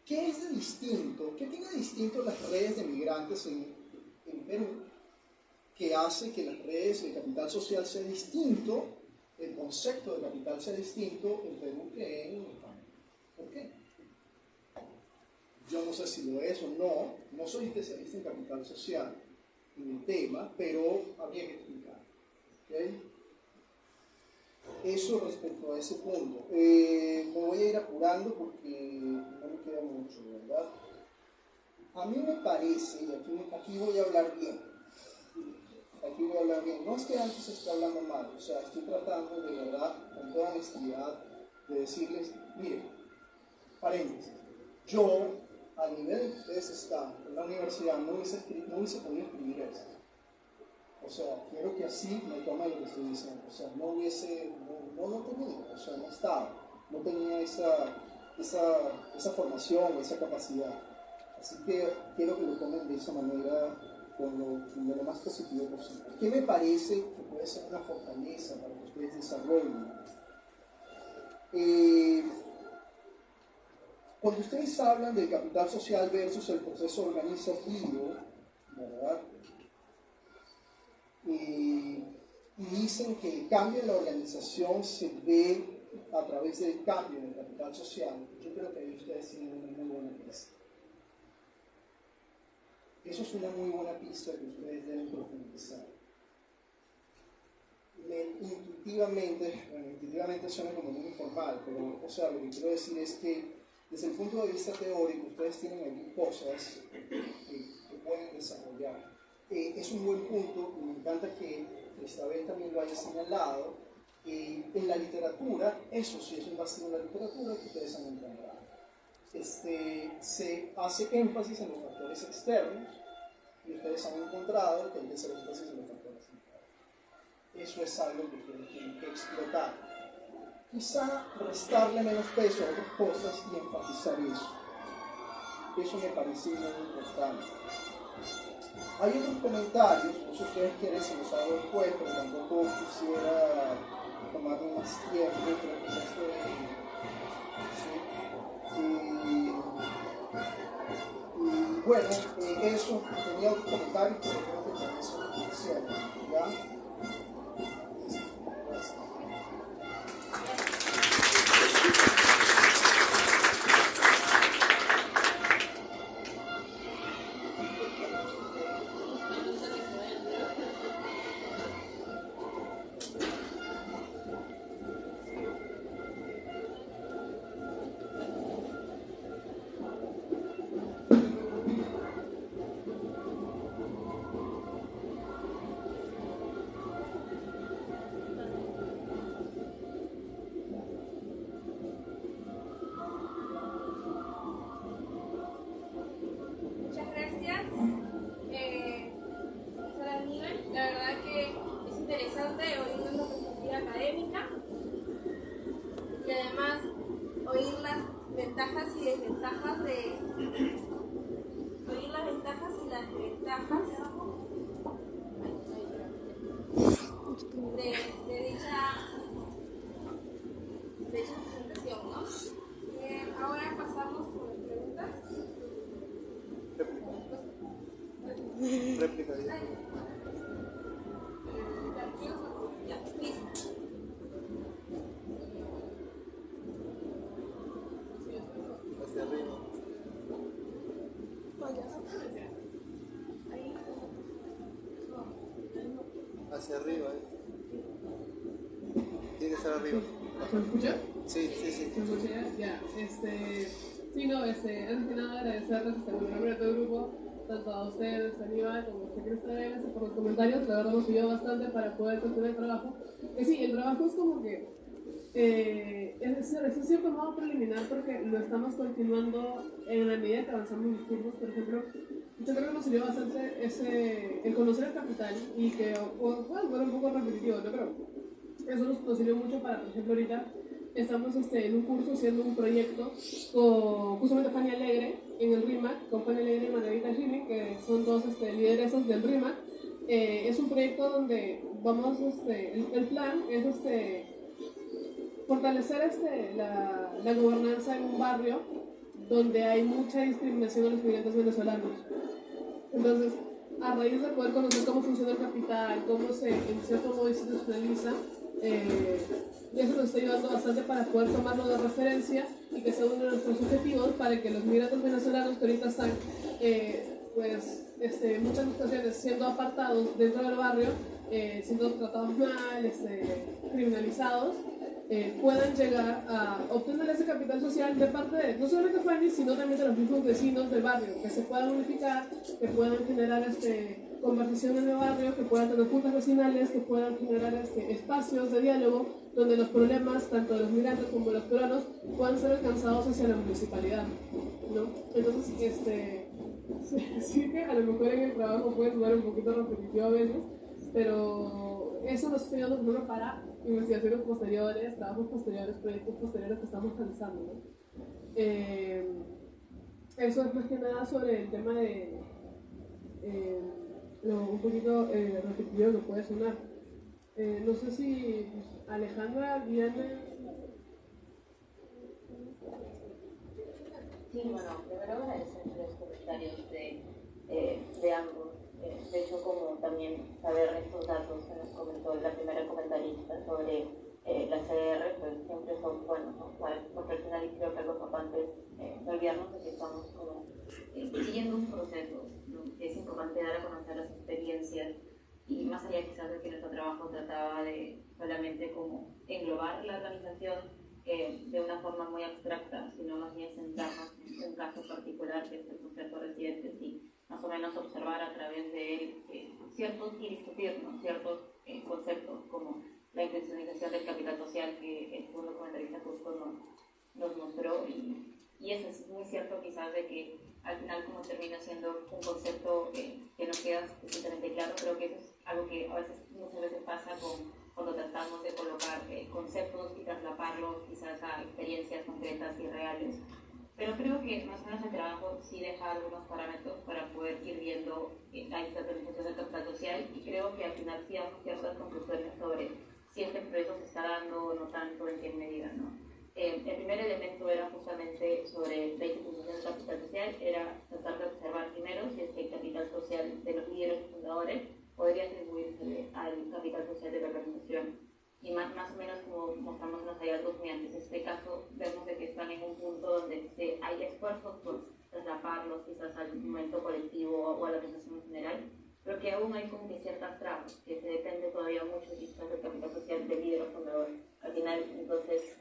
¿Qué es de distinto? ¿Qué tiene de distinto las redes de migrantes en Perú? Que hace que las redes de capital social sea distinto, el concepto de capital sea distinto en Perú que en España. ¿Por qué? Yo no sé si lo es o no soy especialista en capital social en el tema, pero habría que explicar. ¿Okay? Eso respecto a ese punto. Me voy a ir apurando porque no me queda mucho, ¿verdad? A mí me parece, y aquí voy a hablar bien. Aquí voy a hablar bien. No es que antes esté hablando mal, o sea, estoy tratando de verdad, con toda honestidad, de decirles, miren, paréntesis, yo, al nivel en que ustedes están en la universidad, no hubiese podido escribir eso. O sea, quiero que así me tomen lo que estoy diciendo. O sea, no tenía, o sea, no estaba, no tenía esa formación o esa capacidad. Así que quiero que lo tomen de esa manera, con lo más positivo posible. ¿Qué me parece que puede ser una fortaleza para que ustedes desarrollen? Cuando ustedes hablan del capital social versus el proceso organizativo, ¿verdad? Y dicen que el cambio en la organización se ve a través del cambio en el capital social. Yo creo que ahí ustedes tienen una muy buena pista. Eso es una muy buena pista que ustedes deben profundizar. Intuitivamente suena como muy informal, pero o sea, lo que quiero decir es que desde el punto de vista teórico ustedes tienen aquí cosas que pueden desarrollar. Es un buen punto y me encanta que Cristabel también lo haya señalado. En la literatura, eso sí es un vacío en la literatura que ustedes han encontrado. Se hace énfasis en los factores externos y ustedes han encontrado que hay que hacer énfasis en los factores internos. Eso es algo que ustedes tienen que explotar. Quizá restarle menos peso a otras cosas y enfatizar eso. Eso me parece muy importante. Hay otros comentarios, no sé si ustedes quieren, se los hago después, pero tampoco quisiera tomarme más tiempo, creo que ya estoy. Y bueno, eso, tenía otros comentarios, pero creo que con eso cierro, ¿ya? ventajas y desventajas de oír las ventajas y las desventajas de dicha presentación, ¿no? Ahora pasamos por las preguntas. Réplica. Ya, listo. Hacia arriba. Hacia arriba. Tiene que estar arriba. ¿Se me escucha? Sí, sí, sí. ¿Se me escucha ya? Sí, no, antes que nada agradecerles en nombre de todo el grupo, tanto a ustedes, a Aníbal, como a usted Cristóbal, por los comentarios, la verdad nos ayudó bastante para poder continuar el trabajo. Sí, el trabajo es como que es cierto modo preliminar porque lo estamos continuando en la medida que avanzamos los cursos. Por ejemplo, yo creo que nos sirvió bastante el conocer el capital y que, bueno, era un poco repetitivo, yo creo. Eso nos sirvió mucho para, por ejemplo, ahorita estamos en un curso haciendo un proyecto con justamente Fanny Alegre en el RIMAC, con Fanny Alegre y Margarita Jimmy, que son dos lideresas del RIMAC. Es un proyecto donde vamos, el plan es fortalecer la gobernanza en un barrio donde hay mucha discriminación a los migrantes venezolanos. Entonces, a raíz de poder conocer cómo funciona el capital, cómo se, en cierto modo, institucionaliza, eso nos está ayudando bastante para poder tomarlo de referencia y que sea uno de nuestros objetivos para que los migrantes venezolanos que ahorita están, en muchas ocasiones siendo apartados dentro del barrio, siendo tratados mal, criminalizados, puedan llegar a obtener ese capital social de parte de no solamente Fanny, sino también de los mismos vecinos del barrio, que se puedan unificar, que puedan generar conversación en el barrio, que puedan tener juntas vecinales, que puedan generar espacios de diálogo donde los problemas, tanto de los migrantes como de los peruanos, puedan ser alcanzados hacia la municipalidad, ¿no? Entonces, sí que a lo mejor en el trabajo puede sonar un poquito repetitivo a veces, pero eso nos está ayudando primero para investigaciones posteriores, trabajos posteriores, proyectos posteriores que estamos realizando, ¿no? Eso es más que nada sobre el tema de un poquito repetitivo que puede sonar. No sé si Alejandra viene. Sí, bueno, primero agradecer los comentarios de ambos. De hecho, como también saber estos datos que nos comentó la primera comentarista sobre la CR, pues siempre son buenos, ¿no? Para reflexionar, y creo que algo importante es no olvidarnos de que estamos como siguiendo un proceso, ¿no? Es importante dar a conocer las experiencias y más allá quizás de que nuestro trabajo trataba de solamente como englobar la organización de una forma muy abstracta, sino más bien centrarnos en un caso particular que es el complejo de residentes y más o menos observar a través de él ciertos y discutir, ¿no? Ciertos conceptos como la intencionalización del capital social que el segundo comentarista justo nos mostró y eso es muy cierto quizás de que al final como termina siendo un concepto que no queda suficientemente claro. Creo que eso es algo que muchas veces pasa cuando tratamos de colocar conceptos y traslaparlos quizás a experiencias concretas y reales. Pero creo que más o menos el trabajo sí deja algunos parámetros para poder ir viendo la institucionalización del capital social y creo que al final sí damos ciertas conclusiones sobre si este proceso se está dando o no tanto, en qué medida, ¿no? El primer elemento era justamente sobre la institución del capital social, era tratar de observar primero si es que el capital social de los líderes fundadores podría atribuirse al capital social de la organización. Y más o menos como mostramos los hallazgos mediante este caso, vemos de que están en un punto donde hay esfuerzos por traslaparlos quizás al momento colectivo o a la organización en general, pero que aún hay como que ciertas trabas, que se depende todavía mucho quizás del capital social del líder fundador. Al final, entonces,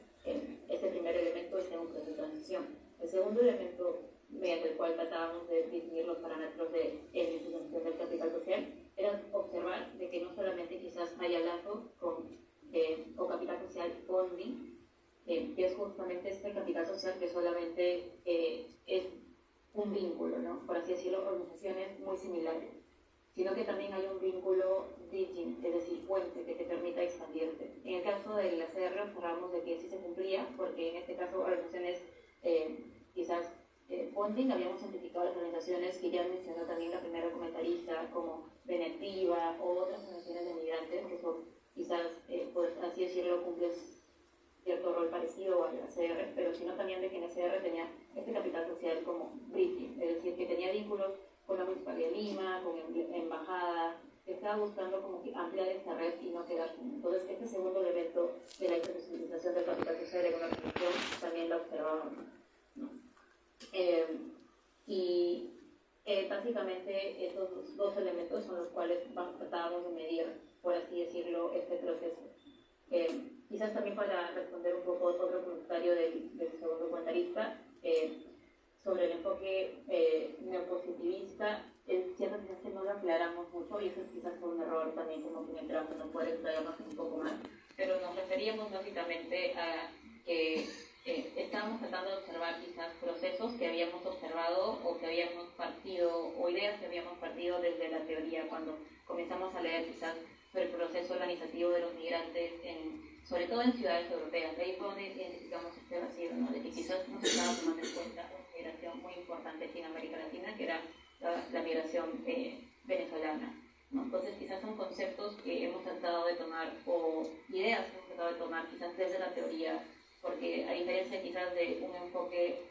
este primer elemento es en un proceso de transición. El segundo elemento, mediante el cual tratábamos de definir los parámetros de institucionalización del capital social, era observar de que no solamente quizás haya lazo o capital social bonding, que es justamente este capital social que solamente es un vínculo, ¿no? Por así decirlo, organizaciones muy similares, sino que también hay un vínculo bridging, es decir, puente, que te permita expandirte. En el caso de la CR observamos de que sí se cumplía, porque en este caso organizaciones quizás funding, habíamos identificado las organizaciones que ya mencionó también la primera comentarista, como Benetiva o otras organizaciones de migrantes, que son quizás, por así decirlo, cumplen cierto rol parecido a la CR, pero sino también de que la CR tenía este capital social como British, es decir, que tenía vínculos con la Municipalidad de Lima, con Embajada, que estaba buscando como que ampliar esta red y no quedar. Entonces, este segundo elemento de la internacionalización del capital social en una organización también lo observamos, ¿no? Básicamente estos dos elementos son los cuales tratábamos de medir, por así decirlo, este proceso. Quizás también para responder un poco otro comentario del segundo comentarista, sobre el enfoque neopositivista, es cierto quizás que no lo aclaramos mucho y eso quizás fue un error también, como que mientras no puede explayarnos un poco más, pero nos referíamos básicamente a que estábamos tratando de observar quizás procesos que habíamos observado o que habíamos partido, o ideas que habíamos partido desde la teoría cuando comenzamos a leer quizás sobre el proceso organizativo de los migrantes, sobre todo en ciudades europeas. De ahí fue donde identificamos este vacío, ¿no? De que quizás no se estaba tomando en cuenta una migración muy importante aquí en América Latina, que era la migración venezolana, ¿no? Entonces quizás son conceptos que hemos tratado de tomar, o ideas que hemos tratado de tomar quizás desde la teoría, porque a diferencia quizás de un enfoque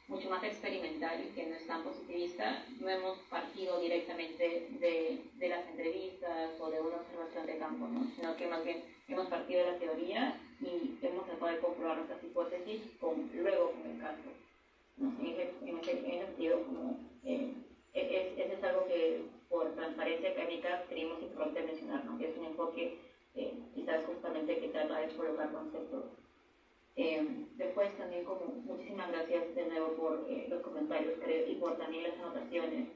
mucho más experimental y que no es tan positivista, no hemos partido directamente de las entrevistas o de una observación de campo, ¿no? Sino que más bien hemos partido de la teoría y hemos tratado de comprobar nuestras hipótesis luego con el caso, ¿no? En ese sentido, como, es algo que por transparencia académica creímos importante mencionar, ¿no? Que es un enfoque quizás justamente que trata de colocar conceptos. Después también como muchísimas gracias de nuevo por los comentarios, creo, y por también las anotaciones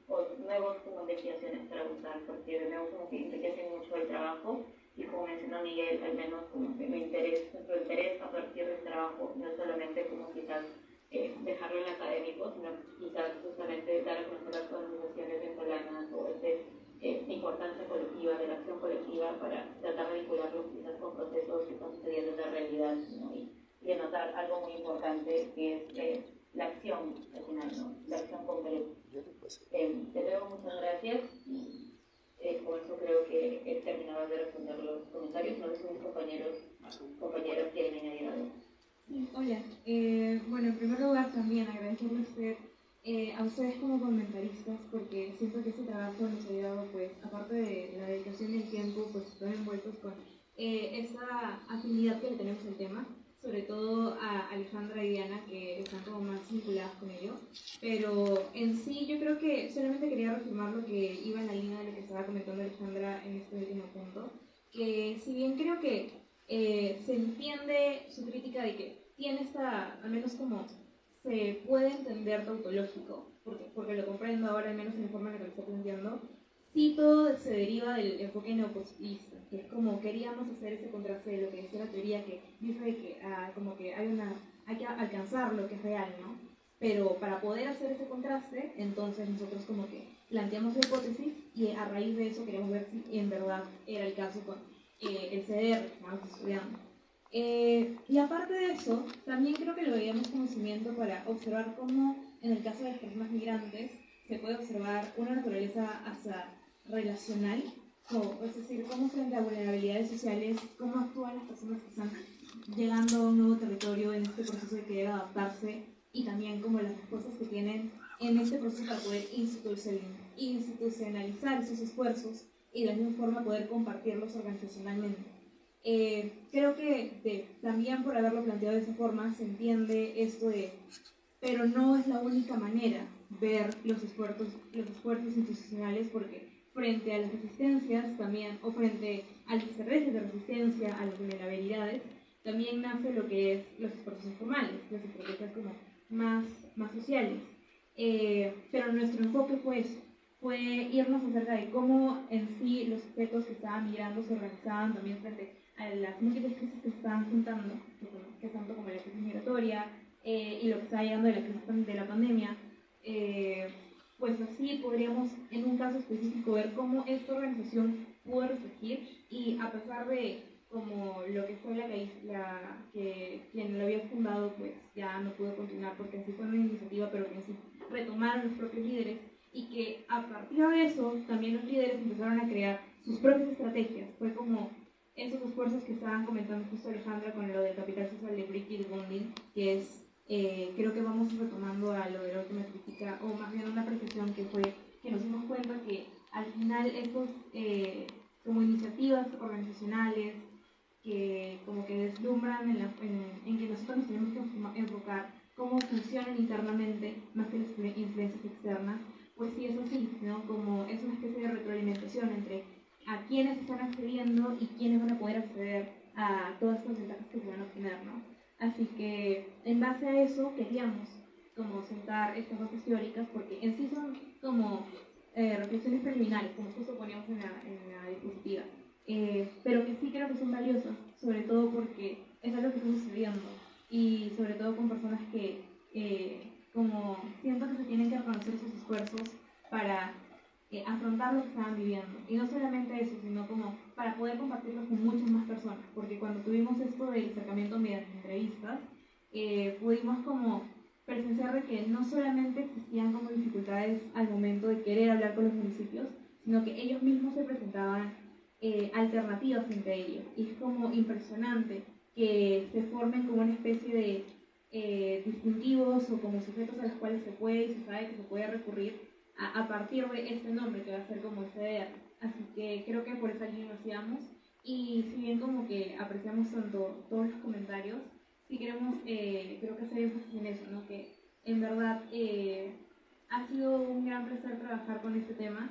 o nuevos como investigaciones para usar, porque de nuevo como que enriquecen mucho el trabajo y como mencionó Miguel, al menos como que nuestro interés a partir del trabajo no es solamente como quizás dejarlo en académico, sino quizás justamente dar a conocer las organizaciones venezolanas o importancia colectiva, de la acción colectiva para tratar de vincularlos quizás con procesos que están sucediendo en la realidad, ¿no? Y denotar algo muy importante que es la acción al final, ¿no? La acción concreta. De nuevo, muchas gracias y con eso creo que he terminado de responder los comentarios. No sé si mis compañeros quieren añadir algo. Hola, bueno, en primer lugar también agradecerle a ustedes como comentaristas, porque siento que este trabajo nos ha ayudado, pues, aparte de la dedicación del tiempo, pues están envueltos con esa afinidad que le tenemos al tema, sobre todo a Alejandra y Diana, que están como más vinculadas con ello, pero en sí yo creo que solamente quería reafirmar lo que iba en la línea de lo que estaba comentando Alejandra en este último punto, que si bien creo que se entiende su crítica de que tiene esta, al menos como se puede entender tautológico, porque lo comprendo ahora, al menos en la forma en la que lo está planteando, sí todo se deriva del enfoque neopositivista, que es como queríamos hacer ese contraste de lo que dice la teoría, que dice que como que hay que alcanzar lo que es real, ¿no? Pero para poder hacer ese contraste, entonces nosotros como que planteamos la hipótesis y a raíz de eso queremos ver si en verdad era el caso con el CDR que estábamos estudiando. Y aparte de eso, también creo que lo veíamos como cimiento para observar cómo, en el caso de las personas migrantes, se puede observar una naturaleza hasta relacional, es decir, cómo frente a vulnerabilidades sociales, cómo actúan las personas que están llegando a un nuevo territorio en este proceso de querer adaptarse, y también como las respuestas que tienen en este proceso para poder institucionalizar esos esfuerzos y de la misma forma poder compartirlos organizacionalmente. Creo que también por haberlo planteado de esa forma se entiende esto pero no es la única manera ver los esfuerzos institucionales, porque frente a las resistencias también, o frente a las estrategias de resistencia a las vulnerabilidades, también nace lo que es los esfuerzos formales, las estrategias como más sociales. Pero nuestro enfoque fue irnos acerca de cómo en sí los sujetos que estaban migrando se organizaban también frente a las múltiples crisis que se estaban juntando, que tanto como la crisis migratoria y lo que estaba llegando de la crisis de la pandemia. Pues así podríamos en un caso específico ver cómo esta organización pudo resurgir, y a pesar de como lo que fue la caída que quien lo había fundado pues ya no pudo continuar porque así fue una iniciativa, pero que así retomaron los propios líderes y que a partir de eso también los líderes empezaron a crear sus propias estrategias. Fue como esos esfuerzos que estaban comentando justo Alejandra con lo del capital social de Brigitte Bonding, que es, creo que vamos retomando a lo de la última crítica, o más bien una apreciación que fue que nos dimos cuenta que al final estos como iniciativas organizacionales que como que deslumbran en que nosotros nos tenemos que enfocar cómo funcionan internamente más que las influencias externas, pues sí, eso sí, ¿no? Como es una especie de retroalimentación entre a quienes están accediendo y quienes van a poder acceder a todas estas ventajas que se van a obtener, ¿no? Así que en base a eso queríamos como sentar estas bases teóricas porque en sí son como reflexiones preliminares, como justo poníamos en la diapositiva, pero que sí creo que son valiosas, sobre todo porque es algo que está sucediendo y sobre todo con personas que como siento que se tienen que reconocer sus esfuerzos para afrontar lo que estaban viviendo. Y no solamente eso, sino como para poder compartirlo con muchas más personas, porque cuando tuvimos esto del acercamiento mediante entrevistas, pudimos como presenciar de que no solamente existían como dificultades al momento de querer hablar con los municipios, sino que ellos mismos se presentaban alternativas entre ellos. Y es como impresionante que se formen como una especie de distintivos o como sujetos a los cuales se puede y se sabe que se puede recurrir a partir de este nombre que va a ser como SDR. Así que creo que por esa línea nos íbamos. Y si bien como que apreciamos tanto todos los comentarios, sí queremos, creo que hacer énfasis en eso, ¿no? Que en verdad ha sido un gran placer trabajar con este tema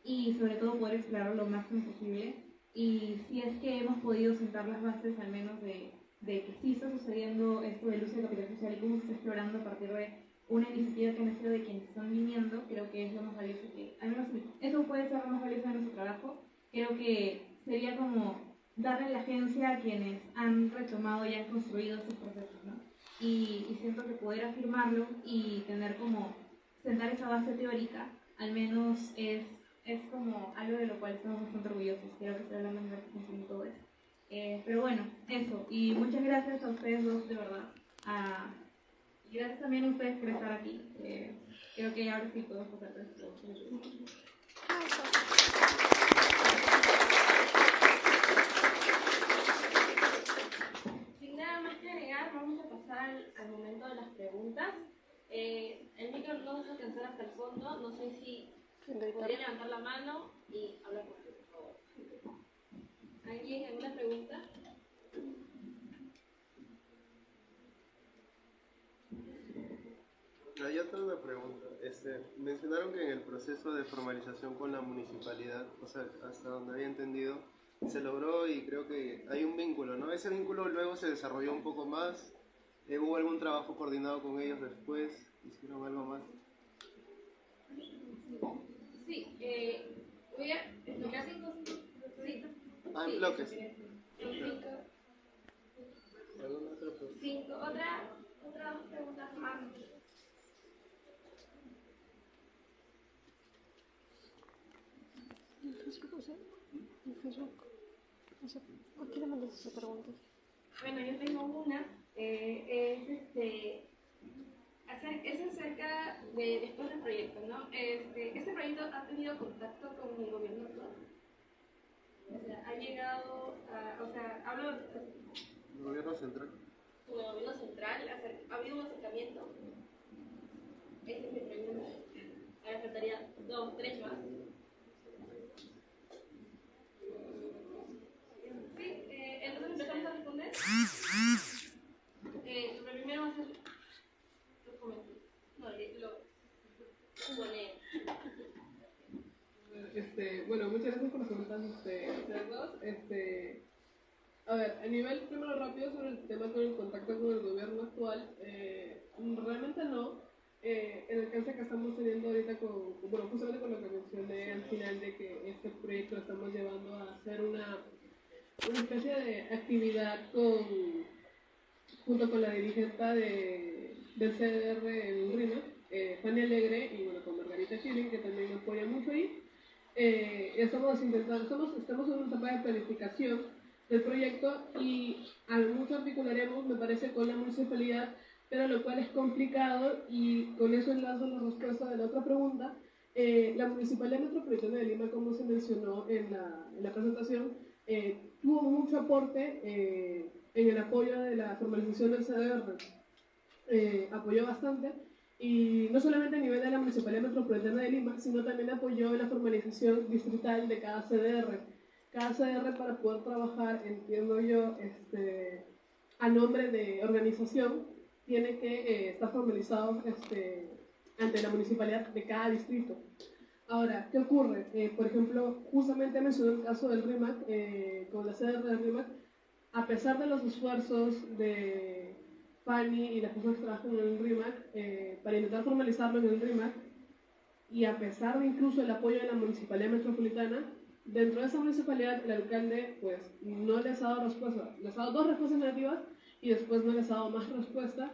y sobre todo poder explorarlo lo máximo posible. Y si es que hemos podido sentar las bases al menos de que sí está sucediendo esto del uso de capital social y cómo se está explorando a partir de una iniciativa que ha nacido de quienes están viniendo, creo que es lo más valioso que, al menos eso puede ser lo más valioso de nuestro trabajo. Creo que sería como darle la agencia a quienes han retomado y han construido estos procesos, ¿no? Y siento que poder afirmarlo y tener como sentar esa base teórica, al menos es como algo de lo cual estamos bastante orgullosos. Creo que será la mejor representación de todo eso. Pero bueno, eso. Y muchas gracias a ustedes dos, de verdad. Y gracias también a ustedes por estar aquí. Creo que ahora sí podemos pasar por esto. Sin nada más que agregar, vamos a pasar al momento de las preguntas. El micro no se alcanzar hasta el fondo. No sé si podría levantar la mano y hablar con usted, por favor. ¿Alguien? ¿Alguna pregunta? Yo tengo una pregunta. Mencionaron que en el proceso de formalización con la municipalidad, o sea, hasta donde había entendido, se logró y creo que hay un vínculo, ¿no? Ese vínculo luego se desarrolló un poco más. ¿Hubo algún trabajo coordinado con ellos después? ¿Hicieron algo más? Sí, voy a explicar 5. Sí. En bloques. ¿Alguna otra pregunta? Otras dos preguntas más. ¿Por qué le mandas esas preguntas? Bueno, yo tengo una. Es acerca de después del proyecto, ¿no? Este proyecto ha tenido contacto con el gobierno actual. O sea, ha llegado a, o sea, hablo ¿El gobierno central? con el gobierno central, ha habido un acercamiento. Esta es mi pregunta. Ahora faltaría 2, 3 más. Sí, entonces empezamos a responder. Lo primero va a ser los comentarios. No, lo pone. Bueno, muchas gracias por las preguntas ustedes dos. A ver, a nivel primero rápido sobre el tema con el contacto con el gobierno actual, realmente no. El alcance que estamos teniendo ahorita justamente con lo que mencioné al final de que este proyecto lo estamos llevando a hacer una especie de actividad junto con la dirigente del CDR en RIMA, Fanny Alegre, y bueno, con Margarita Schilling, que también nos apoya mucho ahí. Estamos en una etapa de planificación del proyecto y mucho articularemos, me parece, con la municipalidad, pero lo cual es complicado y con eso enlazo la respuesta de la otra pregunta. La Municipalidad Metropolitana de Lima, como se mencionó en la presentación, tuvo mucho aporte en el apoyo de la formalización del CDR. Apoyó bastante, y no solamente a nivel de la Municipalidad Metropolitana de Lima, sino también apoyó en la formalización distrital de cada CDR. Cada CDR, para poder trabajar, entiendo yo, a nombre de organización, tiene que estar formalizado ante la municipalidad de cada distrito. Ahora, ¿qué ocurre? Por ejemplo, justamente mencioné el caso del RIMAC, con la CDR del RIMAC. A pesar de los esfuerzos de Fanny y las personas que trabajan en el RIMAC para intentar formalizarlo en el RIMAC, y a pesar de incluso el apoyo de la Municipalidad Metropolitana, dentro de esa municipalidad el alcalde pues no les ha dado respuesta, les ha dado 2 respuestas negativas y después no les ha dado más respuesta.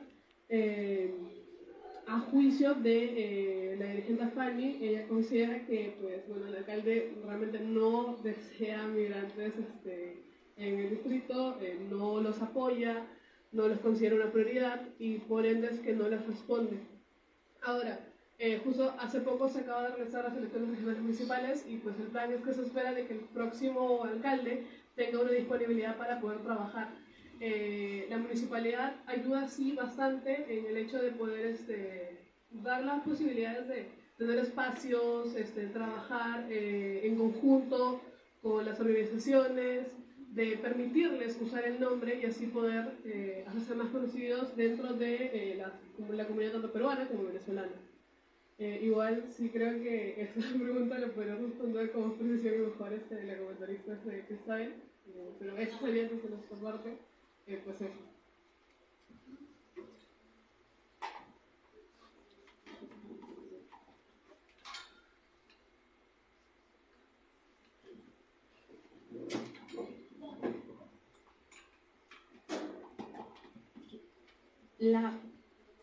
A juicio de la dirigente Fanny, ella considera que pues, bueno, el alcalde realmente no desea migrantes en el distrito, no los apoya, no los considera una prioridad y por ende es que no les responde. Ahora, justo hace poco se acaba de realizar las elecciones regionales municipales y pues el plan es que se espera de que el próximo alcalde tenga una disponibilidad para poder trabajar. La municipalidad ayuda sí bastante en el hecho de poder dar las posibilidades de tener espacios, trabajar en conjunto con las organizaciones, de permitirles usar el nombre y así poder hacerse más conocidos dentro de la comunidad tanto peruana como venezolana. Igual sí creo que esta pregunta la podría responder como exposición y mejor la comentarista de Cristabel, pero eso sería desde nuestra parte, pues eso. La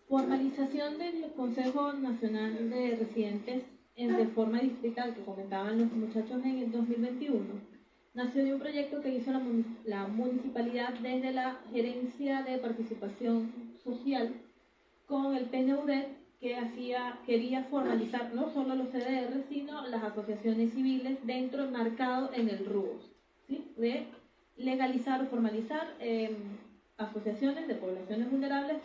formalización del Consejo Nacional de Residentes de forma distrital que comentaban los muchachos en el 2021 nació de un proyecto que hizo la municipalidad desde la Gerencia de Participación Social con el PNUD, que quería formalizar no solo los CDR, sino las asociaciones civiles dentro, marcado en el RUOS, ¿sí? De legalizar o formalizar asociaciones de poblaciones vulnerables,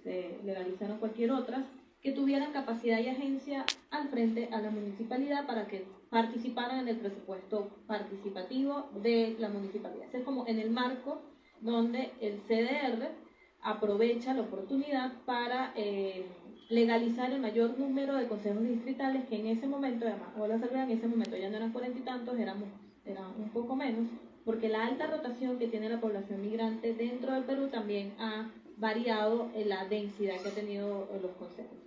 se legalizaron cualquier otras, que tuvieran capacidad y agencia al frente a la municipalidad para que participaran en el presupuesto participativo de la municipalidad. Es como en el marco donde el CDR aprovecha la oportunidad para legalizar el mayor número de consejos distritales, que en ese momento, además, o la salvedad, en ese momento ya no eran 40 y tantos, eran un poco menos, porque la alta rotación que tiene la población migrante dentro del Perú también ha variado en la densidad que ha tenido los consejos.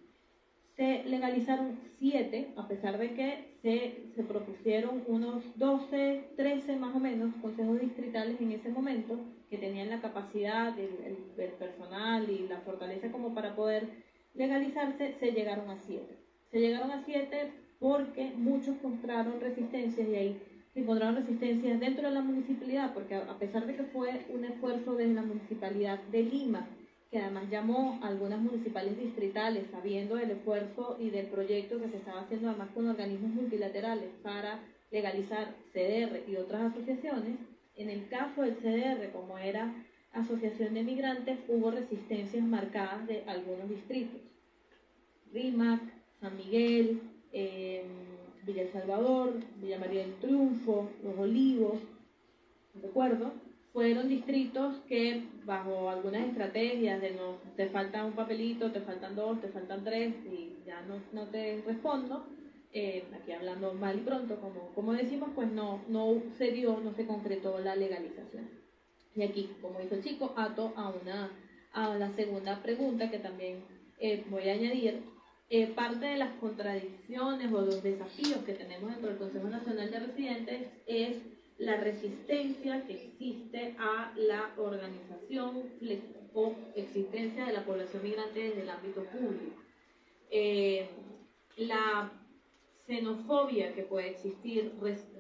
Se legalizaron 7, a pesar de que se propusieron unos 12, 13 más o menos consejos distritales en ese momento, que tenían la capacidad, el personal y la fortaleza como para poder legalizarse. Se llegaron a 7. Se llegaron a 7 porque muchos mostraron resistencias y ahí se encontraron resistencias dentro de la municipalidad, porque a pesar de que fue un esfuerzo desde la Municipalidad de Lima, que además llamó a algunas municipales distritales, sabiendo del esfuerzo y del proyecto que se estaba haciendo además con organismos multilaterales para legalizar CDR y otras asociaciones, en el caso del CDR, como era Asociación de Migrantes, hubo resistencias marcadas de algunos distritos. Rímac, San Miguel, Villa El Salvador, Villa María del Triunfo, Los Olivos, recuerdo, fueron distritos que bajo algunas estrategias de no, te falta un papelito, te faltan 2, te faltan 3 y ya no te respondo, aquí hablando mal y pronto, como decimos, pues no se dio, no se concretó la legalización. Y aquí, como dijo el chico, ato a la segunda pregunta que también voy a añadir. Parte de las contradicciones o los desafíos que tenemos dentro del Consejo Nacional de Residentes es la resistencia que existe a la organización o existencia de la población migrante desde el ámbito público. La xenofobia que puede existir,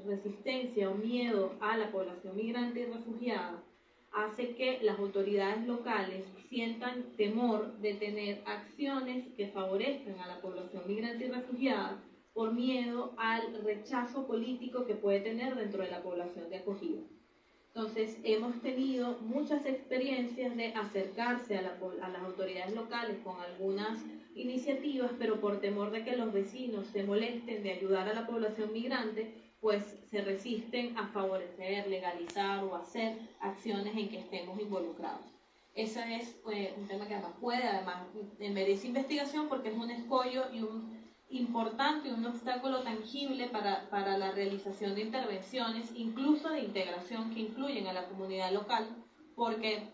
resistencia o miedo a la población migrante y refugiada, hace que las autoridades locales sientan temor de tener acciones que favorezcan a la población migrante y refugiada por miedo al rechazo político que puede tener dentro de la población de acogida. Entonces, hemos tenido muchas experiencias de acercarse a las autoridades locales con algunas iniciativas, pero por temor de que los vecinos se molesten de ayudar a la población migrante, pues se resisten a favorecer, legalizar o hacer acciones en que estemos involucrados. Ese es un tema que además merece investigación porque es un escollo y un importante, un obstáculo tangible para la realización de intervenciones, incluso de integración que incluyen a la comunidad local, porque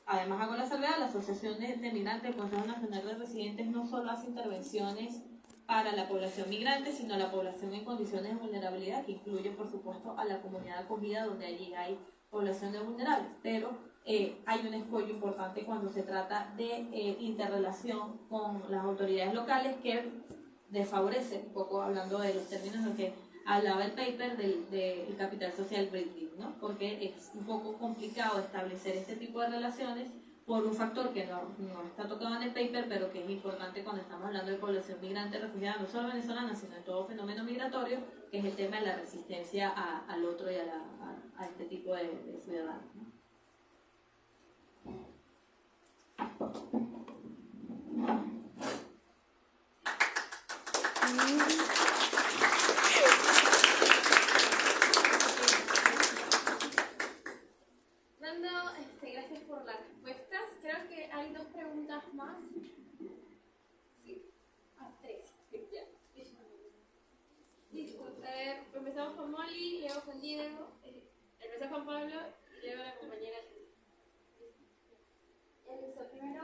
además hago la salvedad, la Asociación de Migrantes del Consejo Nacional de Residentes no solo hace intervenciones para la población migrante, sino la población en condiciones de vulnerabilidad, que incluye por supuesto a la comunidad acogida donde allí hay población de vulnerables, pero hay un escollo importante cuando se trata de interrelación con las autoridades locales que desfavorece, un poco hablando de los términos en los que hablaba el paper del capital social breeding, ¿no? Porque es un poco complicado establecer este tipo de relaciones por un factor que no está tocado en el paper, pero que es importante cuando estamos hablando de población migrante refugiada, no solo venezolana, sino de todo fenómeno migratorio, que es el tema de la resistencia al otro y a este tipo de ciudadanos, ¿no? Gracias por las respuestas. Creo que hay dos preguntas más. Sí. Tres. Ya. Listo. Empezamos con Molly, luego con Diego, empezamos con Pablo y luego la compañera. Listo. Primero,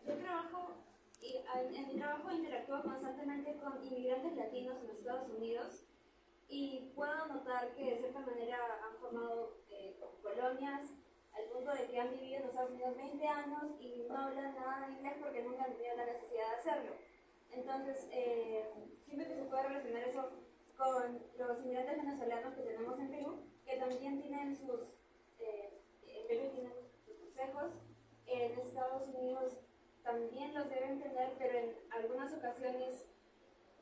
yo trabajo, en mi trabajo interactúo constantemente con inmigrantes latinos en los Estados Unidos y puedo notar que de cierta manera han formado colonias al punto de que han vivido en los Estados Unidos 20 años y no hablan nada de inglés porque nunca han tenido la necesidad de hacerlo. Entonces, siempre que se puede relacionar eso con los inmigrantes venezolanos que tenemos en Perú, que también tienen sus, en Perú tienen sus consejos, en Estados Unidos también los deben tener, pero en algunas ocasiones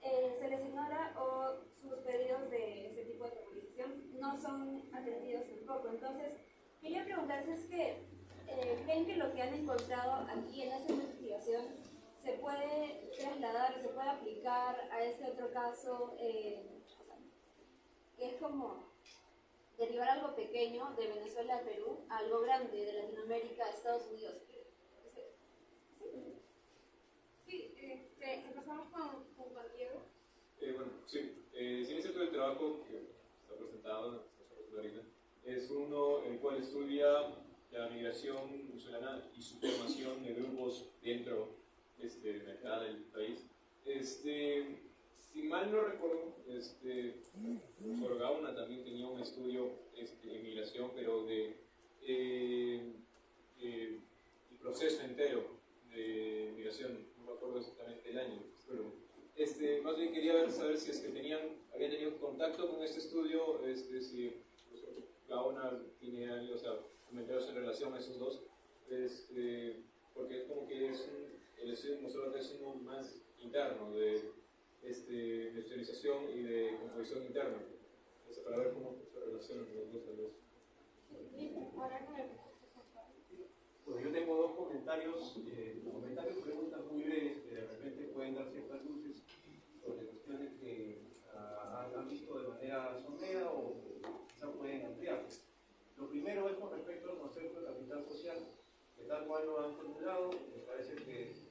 se les ignora o sus pedidos de ese tipo de formalización no son atendidos tampoco. Entonces, quería preguntar si es que creen que lo que han encontrado aquí en esta investigación se puede trasladar, se puede aplicar a este otro caso, que es como derivar algo pequeño de Venezuela a Perú a algo grande de Latinoamérica a Estados Unidos. Sí, empezamos con Diego. Bueno, sí, si bien es cierto, el trabajo que está presentado es uno el cual estudia la migración venezolana y su formación de grupos dentro del mercado del país. Si mal no recuerdo, el profesor Gauna también tenía un estudio en migración, pero de el proceso entero de migración, no me acuerdo exactamente el año, pero más bien quería saber si es que habían tenido contacto con este estudio, si el profesor Gauna tiene algo, comentarios en relación a esos dos, porque es como que el estudio mostró que es uno más interno de visualización y de composición interna, para ver cómo se relacionan los dos tal vez. Bueno, yo tengo dos comentarios, preguntas muy breves que de repente pueden dar ciertas luces sobre cuestiones que han visto de manera somera o quizá pueden ampliar. Lo primero es con respecto al concepto de capital social, que tal cual lo han formulado, me parece que es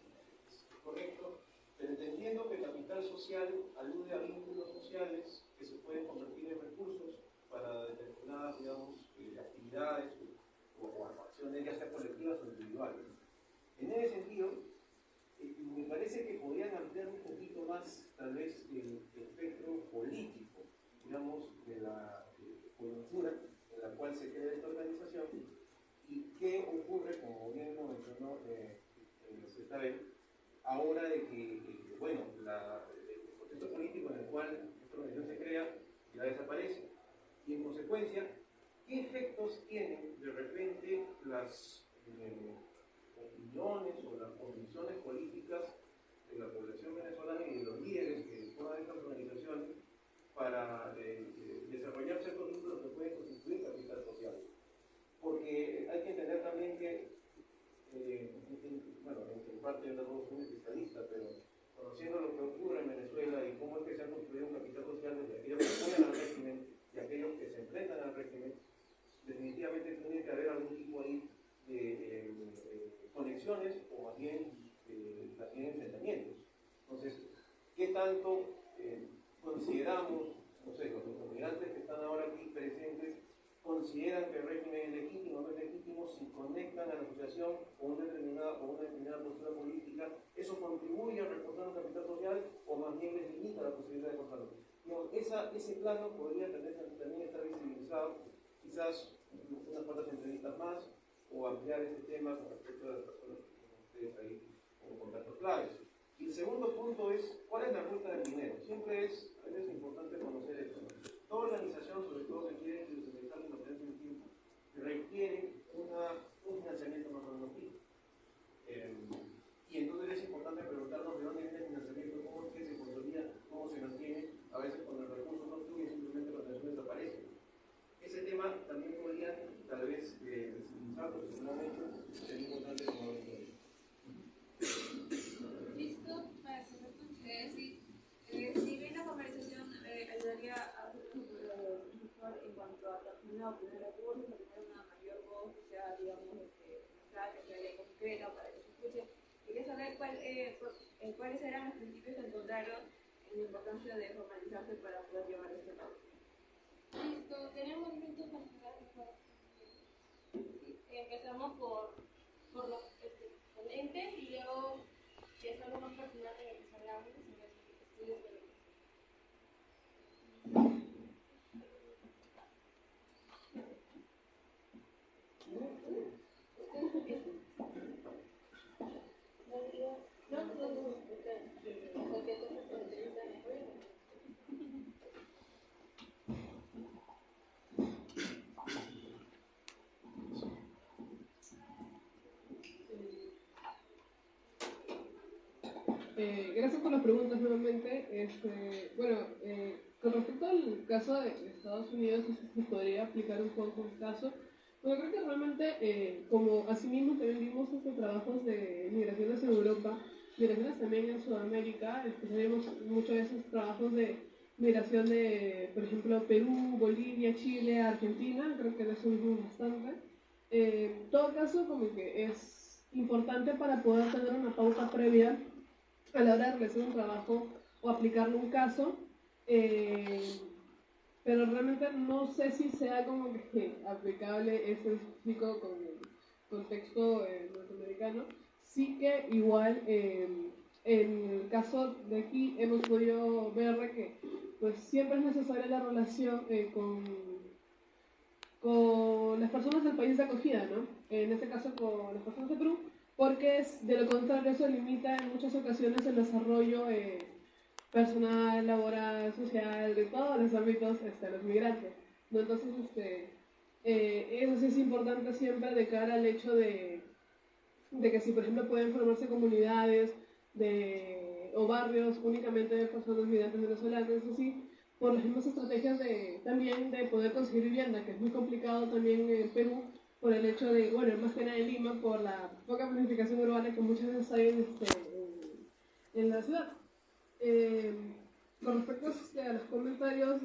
correcto, pero entendiendo que capital social alude a vínculos sociales que se pueden convertir en recursos para determinadas, digamos, actividades o acciones ya sea colectivas o individuales. En ese sentido, me parece que podrían ampliar un poquito más, tal vez, el espectro político, digamos, de la coyuntura en la cual se crea esta organización y qué ocurre, como bien lo mencionó Isabel, ahora de que, bueno, el contexto político en el cual las opiniones o las convicciones políticas de la población venezolana y de los líderes que forman estas organizaciones para desarrollar ciertos vínculos que pueden constituir capital social. Porque hay que entender también que, en parte yo no soy un especialista, pero conociendo lo que ocurre en Venezuela y cómo es que se ha construido un capital social desde aquellos que apoyan al régimen y aquellos que se enfrentan al régimen, definitivamente tiene que haber algún tipo ahí de conexiones o más bien enfrentamientos. Entonces, ¿qué tanto consideramos, no sé, los migrantes que están ahora aquí presentes, consideran que el régimen es legítimo o no es legítimo, si conectan a la asociación con una determinada postura política, eso contribuye a reforzar un capital social o más bien les limita la posibilidad de reforzarlo? Ese plano podría también estar visibilizado, quizás unas cuantas entrevistas más, o ampliar este tema con respecto a las personas que tienen ustedes ahí como contactos claves. Y el segundo punto es, ¿cuál es la ruta del dinero? Siempre es, a veces, importante conocer esto. Toda organización, sobre todo que quiere institucionalizar y mantenerse en el tiempo, requiere un financiamiento más o menos fijo. Y entonces es importante preguntarnos de dónde viene el financiamiento, cómo es que se consolida, cómo se mantiene, a veces cuando el recurso no fluye, simplemente la financiación desaparece. Ese tema también podría, tal vez, visibilizar profesionalmente, es importante como Listo, para cerrar con ustedes, si bien la formalización ayudaría a en cuanto a también a obtener recursos, a tener una mayor voz, o sea, digamos, que sea concreta para que se escuche. Quería saber cuáles eran los principios que encontraron en la importancia de formalizarse para poder llevar este trabajo. Listo, tenemos minutos para empezar. Empezamos por los ponentes y luego, si es algo más personal, empezaremos sobre estudios de Gracias por las preguntas nuevamente. Con respecto al caso de Estados Unidos, si se podría aplicar un poco el caso. Bueno, creo que realmente, como asimismo también vimos trabajos de migraciones en Europa, migraciones también en Sudamérica, tenemos muchos de esos trabajos de migración de, por ejemplo, Perú, Bolivia, Chile, Argentina, creo que de eso vimos bastante. En todo caso, como que es importante para poder tener una pauta previa a la hora de realizar un trabajo o aplicarle un caso, pero realmente no sé si sea como que aplicable ese específico con el contexto norteamericano. Sí que igual en el caso de aquí hemos podido ver que pues siempre es necesaria la relación con las personas del país de acogida, ¿no? En este caso con las personas de Perú, porque de lo contrario eso limita en muchas ocasiones el desarrollo personal, laboral, social, de todos los ámbitos de los migrantes, ¿no? Entonces, eso sí es importante siempre de cara al hecho de que si, por ejemplo, pueden formarse comunidades o barrios únicamente de personas migrantes venezolanas, eso sí, por las mismas estrategias también de poder conseguir vivienda, que es muy complicado también en Perú, por el hecho de, bueno, más que nada en Lima, por la poca planificación urbana que muchas veces hay en la ciudad. Con respecto a los comentarios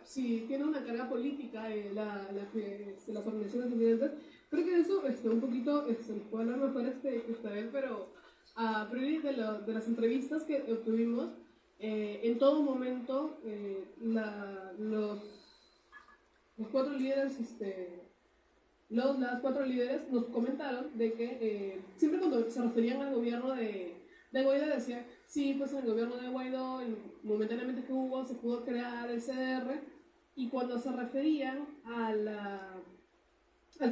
si tiene una carga política las organizaciones disidentes, creo que de eso un poquito les puedo hablar mejor Cristabel, pero a priori de las entrevistas que obtuvimos, en todo momento los cuatro líderes, las cuatro líderes nos comentaron de que siempre cuando se referían al gobierno de Guaidó decían, sí, pues en el gobierno de Guaidó, momentáneamente que hubo, se pudo crear el CDR, y cuando se referían al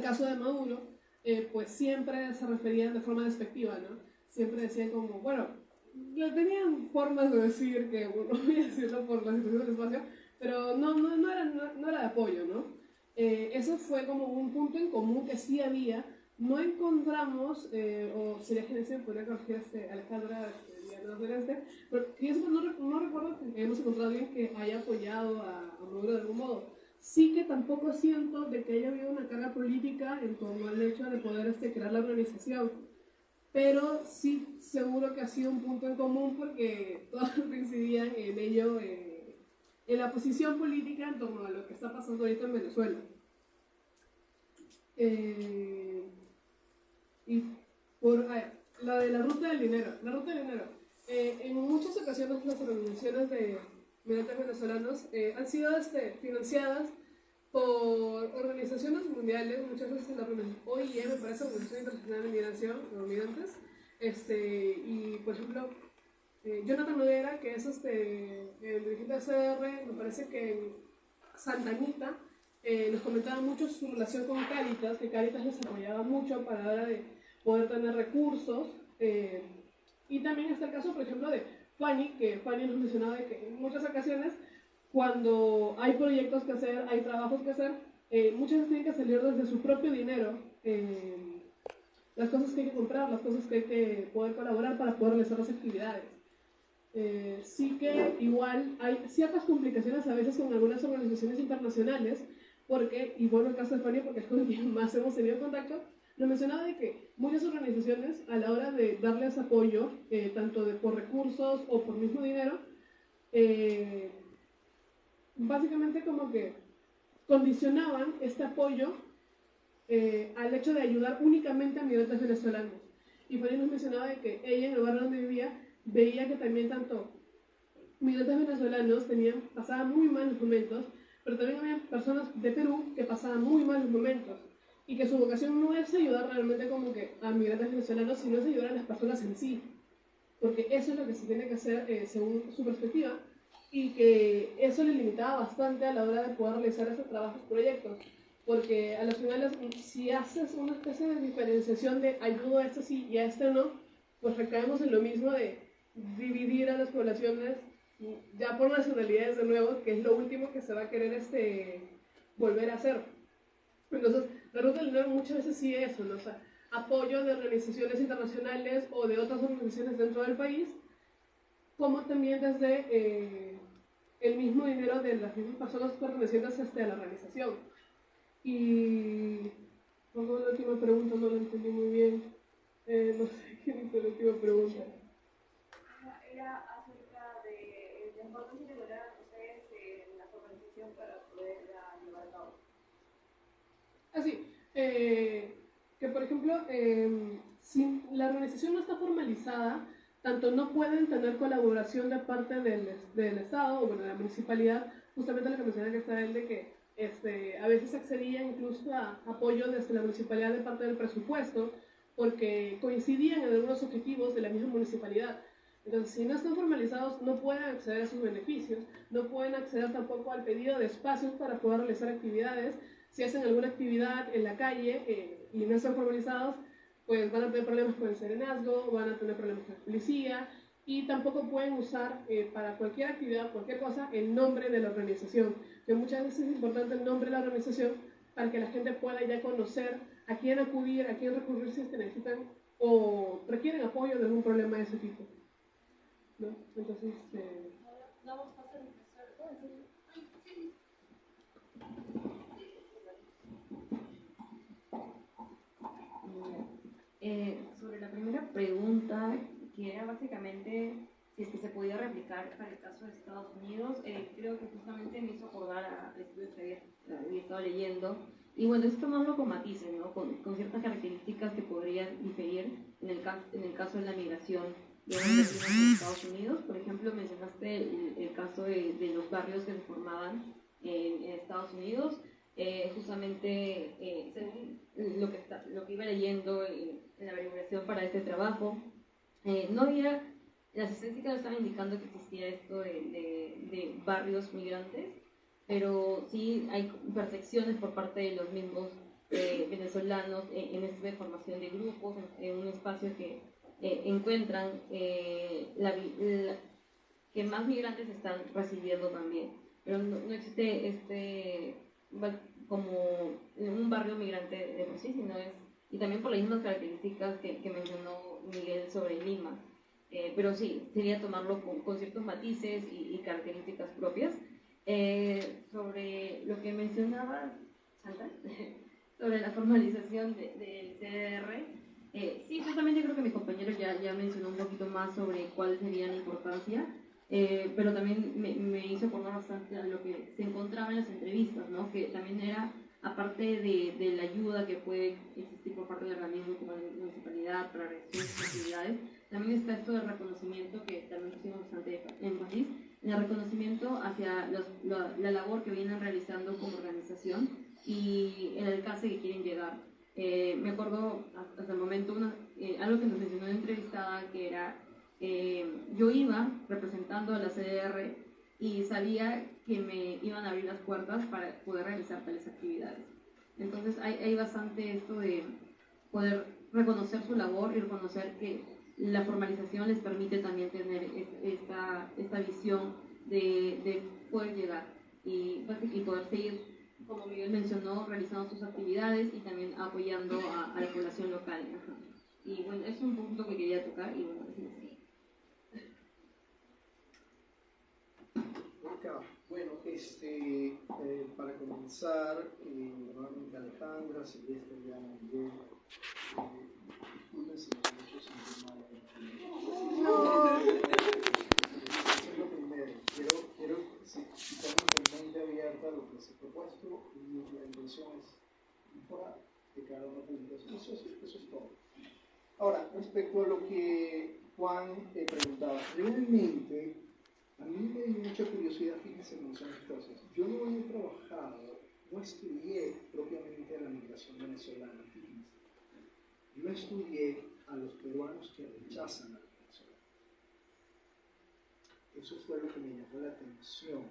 caso de Maduro, pues siempre se referían de forma despectiva, ¿no? Siempre decían como, bueno, tenían formas de decir que, bueno, no voy a decirlo por la situación del espacio, pero no era de apoyo, ¿no? Ese fue como un punto en común que sí había. No encontramos, o sería que se podría corregir Alejandra, pero yo no recuerdo que hemos encontrado a alguien que haya apoyado a Maduro de algún modo. Sí que tampoco siento de que haya habido una carga política en torno al hecho de poder crear la organización, pero sí seguro que ha sido un punto en común porque todos coincidían en ello, en la posición política en torno a lo que está pasando ahorita en Venezuela. Y por la de la ruta del dinero. La ruta del dinero. En muchas ocasiones las organizaciones de migrantes venezolanos han sido financiadas por organizaciones mundiales, muchas veces la OIM, me parece, Organización Internacional de Migración, o Migrantes, y por ejemplo, Jonathan Noguera, que es el dirigente de CDR, me parece que en Santa Anita, nos comentaba mucho su relación con Cáritas, que Cáritas les apoyaba mucho para la hora de poder tener recursos, y también está el caso, por ejemplo, de Fanny, que Fanny nos mencionaba de que en muchas ocasiones, cuando hay proyectos que hacer, hay trabajos que hacer, muchas veces tienen que salir desde su propio dinero, las cosas que hay que comprar, las cosas que hay que poder colaborar para poder realizar las actividades. Sí que igual hay ciertas complicaciones a veces con algunas organizaciones internacionales, porque, y bueno, el caso de Fanny, porque es con quien más hemos tenido contacto, nos mencionaba de que muchas organizaciones a la hora de darles apoyo, tanto por recursos o por mismo dinero, básicamente como que condicionaban este apoyo al hecho de ayudar únicamente a migrantes venezolanos. Y Fanny nos mencionaba de que ella, en el lugar donde vivía, veía que también tanto migrantes venezolanos pasaban muy malos momentos, pero también había personas de Perú que pasaban muy malos momentos, y que su vocación no es ayudar realmente como que a migrantes venezolanos, sino es ayudar a las personas en sí, porque eso es lo que se tiene que hacer según su perspectiva, y que eso le limitaba bastante a la hora de poder realizar esos trabajos, proyectos, porque a las finales, si haces una especie de diferenciación de ayudo a este sí y a este no, pues recaemos en lo mismo de dividir a las poblaciones ya por nacionalidades de nuevo, que es lo último que se va a querer volver a hacer. Entonces, la ruta del dinero muchas veces sí es eso, ¿no? O sea, apoyo de organizaciones internacionales o de otras organizaciones dentro del país, como también desde el mismo dinero de las mismas personas pertenecientes a la organización. Y luego la última pregunta no la entendí muy bien. No sé qué dice la última pregunta. Era acerca de la importancia que lograron ustedes en la formalización para poderla llevar a cabo. Así, que por ejemplo, si la organización no está formalizada, tanto no pueden tener colaboración de parte del Estado o bueno, de la municipalidad, justamente lo que mencionaba que está él de que a veces accedía incluso a apoyo desde la municipalidad de parte del presupuesto, porque coincidían en algunos objetivos de la misma municipalidad. Entonces, si no están formalizados, no pueden acceder a sus beneficios, no pueden acceder tampoco al pedido de espacios para poder realizar actividades. Si hacen alguna actividad en la calle y no están formalizados, pues van a tener problemas con el serenazgo, van a tener problemas con la policía, y tampoco pueden usar para cualquier actividad, cualquier cosa, el nombre de la organización, que muchas veces es importante el nombre de la organización para que la gente pueda ya conocer a quién acudir, a quién recurrir si necesitan o requieren apoyo de algún problema de ese tipo, ¿no? Entonces, vamos a hacer un sobre la primera pregunta, que era básicamente si es que se podía replicar para el caso de Estados Unidos, creo que justamente me hizo acordar al estudio que había estado leyendo. Y bueno, es tomarlo con matices, ¿no? Con ciertas características que podrían diferir en el caso de la migración de los latinos en Estados Unidos. Por ejemplo, mencionaste el caso de los barrios que se formaban en Estados Unidos. Justamente, según lo que iba leyendo en la averiguación para este trabajo, no había, las estadísticas estaban indicando que existía esto de barrios migrantes, pero sí hay percepciones por parte de los mismos venezolanos en esta formación de grupos, en un espacio que encuentran que más migrantes están recibiendo también, pero no existe como en un barrio migrante de por sí, sino es, y también por las mismas características que mencionó Miguel sobre Lima. Pero sí, sería tomarlo con ciertos matices y características propias. Sobre lo que mencionaba Santa, sobre la formalización del CDR, sí, justamente creo que mi compañero ya mencionó un poquito más sobre cuál sería la importancia, pero también me hizo acordar bastante a lo que se encontraba en las entrevistas, ¿no? Que también era, aparte de la ayuda que puede existir por parte del organismo como la municipalidad para realizar sus actividades, también está esto del reconocimiento, que también pusimos bastante énfasis, en el reconocimiento hacia la labor que vienen realizando como organización y el alcance que quieren llegar. Me acuerdo hasta el momento algo que nos mencionó la entrevistada, que era, yo iba representando a la CDR y sabía que me iban a abrir las puertas para poder realizar tales actividades. Entonces hay bastante esto de poder reconocer su labor y reconocer que la formalización les permite también tener esta visión de poder llegar y poder seguir, como Miguel mencionó, realizando sus actividades y también apoyando a la población local. Ajá. Y bueno, es un punto que quería tocar y bueno, sí. Bueno, para comenzar, nuevamente Alejandra, Silvestre, Diana, Miguel, disculpen si los he hecho sentir mal. Eso es lo primero. Quiero si estamos con mente abierta a lo que se ha propuesto y la intención es mejorar de cada una publicación. Eso es todo. Ahora, respecto a lo que Juan preguntaba, realmente a mí me dio mucha curiosidad, fíjense cómo son las cosas. Yo no he trabajado, no estudié propiamente la migración venezolana, fíjense. Yo estudié a los peruanos que rechazan a la Venezuela. Eso fue lo que me llamó la atención.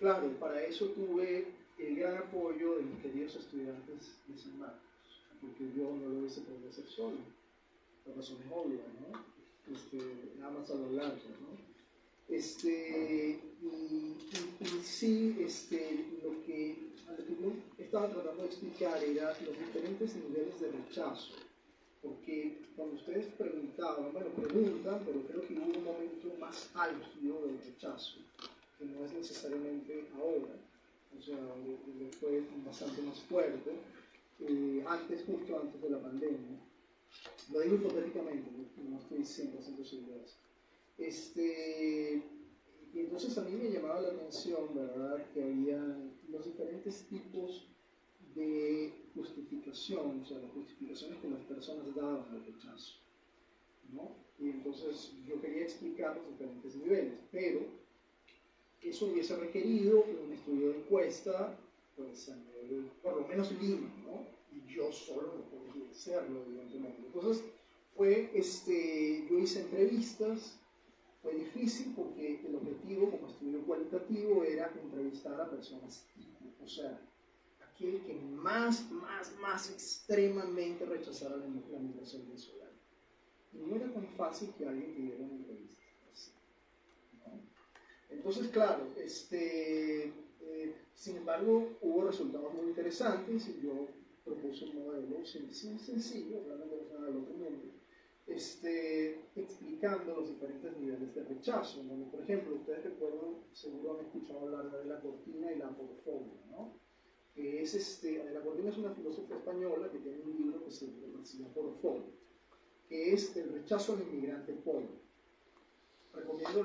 Claro, para eso tuve el gran apoyo de mis queridos estudiantes de San Marcos, porque yo no lo hubiese podido hacer solo. La razón es obvia, ¿no? Nada más a lo largo, ¿no? Y sí, lo que yo estaba tratando de explicar era los diferentes niveles de rechazo, porque cuando ustedes preguntaban, preguntan, pero creo que hubo un momento más álgido del rechazo, que no es necesariamente ahora, o sea, fue bastante más fuerte, justo antes de la pandemia. Lo digo hipotéticamente, no estoy 100% seguro de eso. Y entonces a mí me llamaba la atención, ¿verdad?, que había los diferentes tipos de justificación, o sea, las justificaciones que las personas daban al rechazo, ¿no? Y entonces yo quería explicar los diferentes niveles, pero eso hubiese requerido un estudio de encuesta, pues a nivel, por lo menos Lima, ¿no? Y yo solo no podía hacerlo, evidentemente. Entonces yo hice entrevistas. Fue difícil porque el objetivo como estudio cualitativo era entrevistar a personas tipo, o sea, aquel que más extremadamente rechazara la migración venezolana. Y no era tan fácil que alguien pidiera una entrevista así, ¿no? Entonces, claro, sin embargo, hubo resultados muy interesantes y yo propuse un modelo sencillo, realmente no es nada del otro mundo, explicando los diferentes niveles de rechazo. ¿No? Por ejemplo, ustedes recuerdan, seguro han escuchado hablar de la cortina y la aporofobia, ¿no? Que es la cortina es una filósofa española que tiene un libro que se llama Aporofobia, que es el rechazo al inmigrante pobre. Recomiendo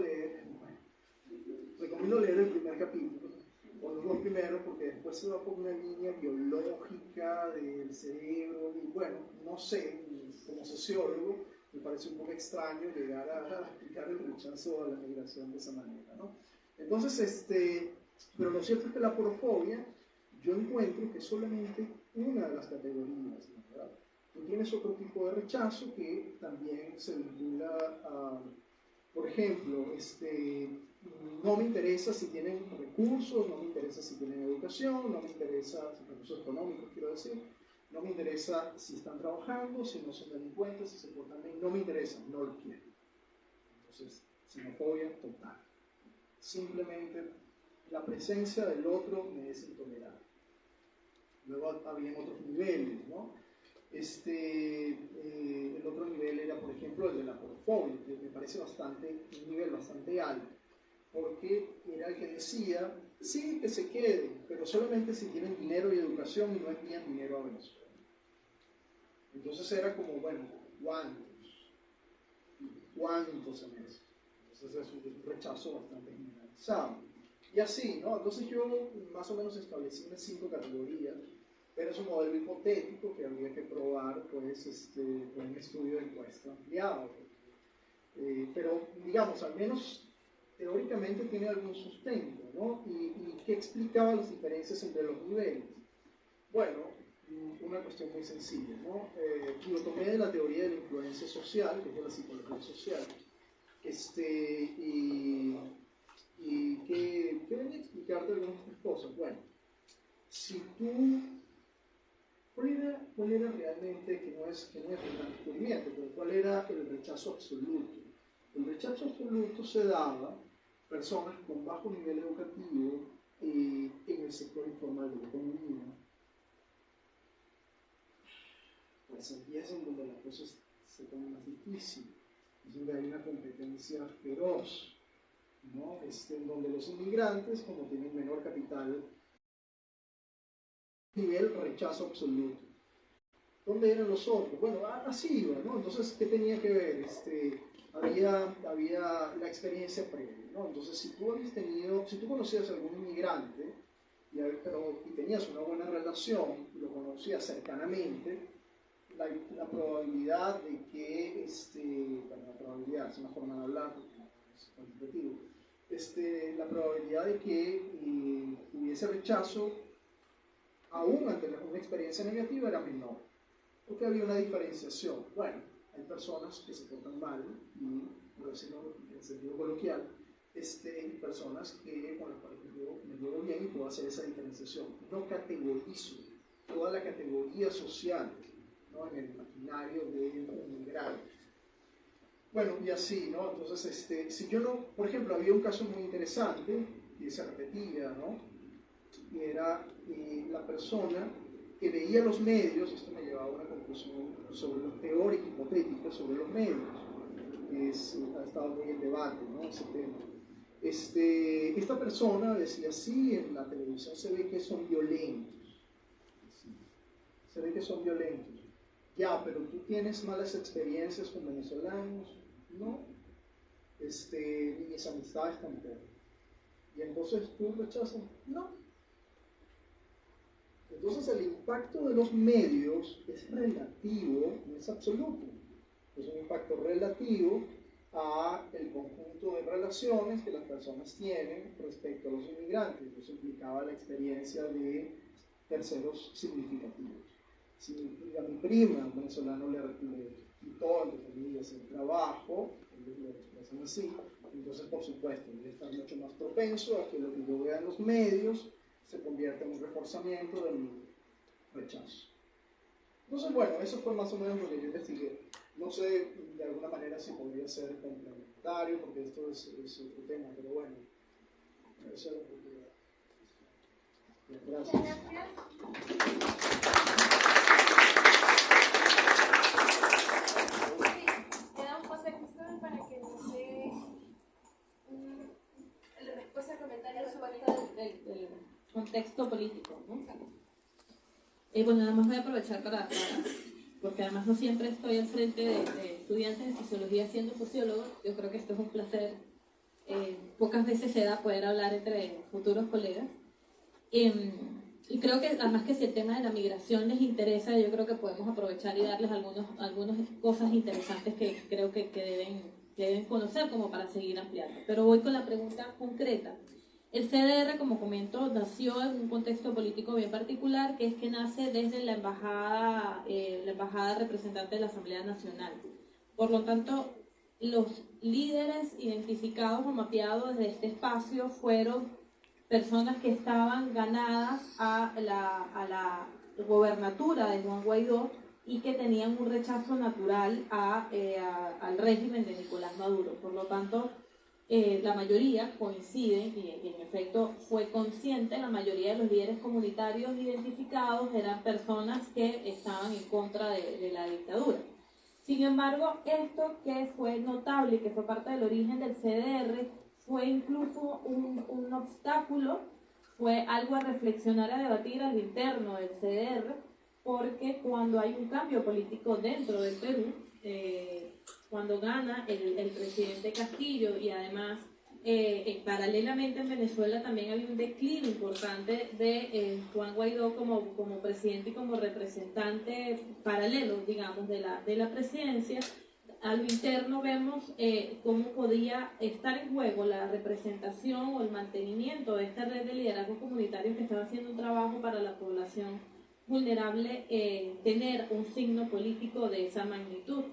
leer el primer capítulo, o los dos primeros, porque después se va por una línea biológica del cerebro, y bueno, no sé, como sociólogo, me parece un poco extraño llegar a explicar el rechazo a la migración de esa manera, ¿no? Entonces, pero lo cierto es que la aporofobia, yo encuentro que es solamente una de las categorías, ¿verdad? Tú tienes otro tipo de rechazo que también se vincula a, por ejemplo, no me interesa si tienen recursos, no me interesa si tienen educación, no me interesa recursos económicos, quiero decir, no me interesa si están trabajando, si no son delincuentes, si se portan bien, no me interesa, no lo quiero. Entonces, xenofobia total. Simplemente la presencia del otro me es intolerable. Luego habían otros niveles, ¿no? El otro nivel era, por ejemplo, el de la porofobia, que me parece un nivel bastante alto, porque era el que decía, sí, que se queden, pero solamente si tienen dinero y educación y no envían dinero a Venezuela. Entonces era como, bueno, ¿cuántos en eso? Entonces es un rechazo bastante generalizado. Y así, ¿no? Entonces yo más o menos establecí unas 5 categorías, pero es un modelo hipotético que habría que probar, pues, con un estudio de encuesta ampliado. Pero, digamos, al menos teóricamente tiene algún sustento, ¿no? ¿Y qué explicaba las diferencias entre los niveles? Bueno, una cuestión muy sencilla, ¿no? Lo tomé de la teoría de la influencia social, que es de la psicología social, y que venía a explicarte algunas cosas. Bueno, si tú... ¿Cuál era realmente, que no es un gran descubrimiento, pero cuál era el rechazo absoluto? El rechazo absoluto se daba a personas con bajo nivel educativo en el sector informal de la economía. Pues aquí es en donde las cosas se ponen más difíciles, es donde hay una competencia feroz, ¿no? En donde los inmigrantes, como tienen menor capital, nivel rechazo absoluto. ¿Dónde eran los otros? Bueno, así iba, ¿no? Entonces, ¿qué tenía que ver? Había la experiencia previa, ¿no? Entonces, si tú conocías a algún inmigrante y tenías una buena relación, y lo conocías cercanamente, la probabilidad de que, la probabilidad es una forma de hablar, es cuantitativo, la probabilidad de que hubiese rechazo aún ante una experiencia negativa era menor, porque había una diferenciación. Bueno, hay personas que se portan mal, y por decirlo en sentido coloquial, y personas con las cuales me llevo bien y puedo hacer esa diferenciación. No categorizo toda la categoría social, ¿no? En el imaginario de un inmigrante. Bueno, y así, ¿no? Entonces, si yo no, por ejemplo, había un caso muy interesante, y se repetía, ¿no? Y era la persona que veía los medios. Esto me llevaba a una conclusión sobre los teóricos hipotéticos sobre los medios, ha estado muy en debate, ¿no? Ese tema. Esta persona decía, sí, en la televisión se ve que son violentos, se ve que son violentos. Ya, pero tú tienes malas experiencias con venezolanos, ¿no? Ni mis amistades tampoco. Y entonces tú rechazas, no. Entonces el impacto de los medios es relativo, no es absoluto. Es un impacto relativo a el conjunto de relaciones que las personas tienen respecto a los inmigrantes. Eso implicaba la experiencia de terceros significativos. Si a mi prima, un venezolano, le quitó, entre comillas, el trabajo, lo expresan así, entonces por supuesto debe estar mucho más propenso a que lo que yo vea en los medios se convierta en un reforzamiento de mi rechazo. Entonces, bueno, eso fue más o menos lo que yo investigué. No sé de alguna manera si podría ser complementario, porque esto es otro tema, pero bueno, eso es lo que... Gracias. Quedamos paso a Cristóbal para que nos dé la respuesta al comentario sobre el contexto político, ¿no? Bueno, nada más voy a aprovechar porque además no siempre estoy al frente de estudiantes de sociología siendo sociólogo. Yo creo que esto es un placer. Pocas veces se da poder hablar entre futuros colegas. Y creo que además que si el tema de la migración les interesa, yo creo que podemos aprovechar y darles algunas cosas interesantes que creo que deben conocer como para seguir ampliando. Pero voy con la pregunta concreta. El CDR, como comento, nació en un contexto político bien particular, que es que nace desde la embajada representante de la Asamblea Nacional. Por lo tanto, los líderes identificados o mapeados desde este espacio fueron personas que estaban ganadas a la gobernatura de Juan Guaidó y que tenían un rechazo natural al régimen de Nicolás Maduro. Por lo tanto, la mayoría coinciden, y en efecto fue consciente, la mayoría de los líderes comunitarios identificados eran personas que estaban en contra de la dictadura. Sin embargo, esto que fue notable y que fue parte del origen del CDR fue incluso un obstáculo, fue algo a reflexionar, a debatir al interno del CDR, porque cuando hay un cambio político dentro del Perú, cuando gana el presidente Castillo y además paralelamente en Venezuela también había un declive importante de Juan Guaidó como presidente y como representante paralelo, digamos, de la presidencia. A lo interno vemos cómo podía estar en juego la representación o el mantenimiento de esta red de liderazgo comunitario que estaba haciendo un trabajo para la población vulnerable, tener un signo político de esa magnitud.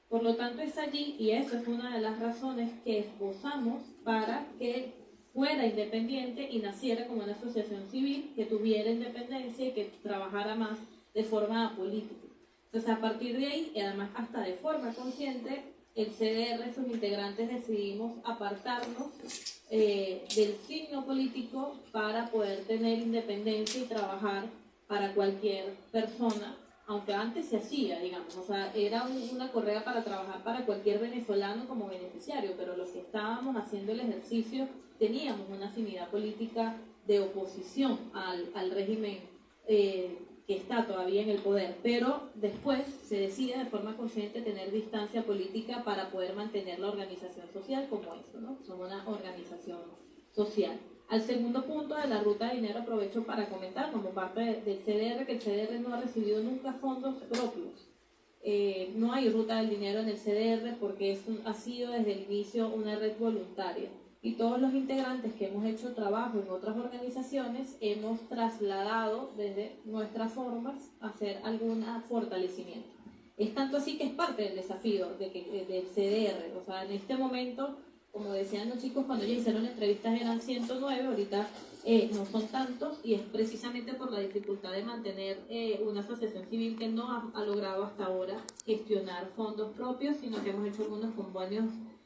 Por lo tanto, es allí, y eso es una de las razones que esbozamos para que fuera independiente y naciera como una asociación civil que tuviera independencia y que trabajara más de forma política. Entonces, a partir de ahí, y además hasta de forma consciente, el CDR, sus integrantes, decidimos apartarnos del signo político para poder tener independencia y trabajar para cualquier persona, aunque antes se hacía, digamos, o sea, era una correa para trabajar para cualquier venezolano como beneficiario, pero los que estábamos haciendo el ejercicio teníamos una afinidad política de oposición al régimen que está todavía en el poder, pero después se decide de forma consciente tener distancia política para poder mantener la organización social como eso, ¿no? Somos una organización social. Al segundo punto de la ruta de dinero aprovecho para comentar como parte del CDR que el CDR no ha recibido nunca fondos propios. No hay ruta del dinero en el CDR porque ha sido desde el inicio una red voluntaria. Y todos los integrantes que hemos hecho trabajo en otras organizaciones hemos trasladado desde nuestras formas a hacer algún fortalecimiento. Es tanto así que es parte del desafío del CDR. O sea, en este momento, como decían los chicos, cuando ya hicieron entrevistas eran 109, ahorita no son tantos, y es precisamente por la dificultad de mantener una asociación civil que no ha logrado hasta ahora gestionar fondos propios, sino que hemos hecho algunos convenios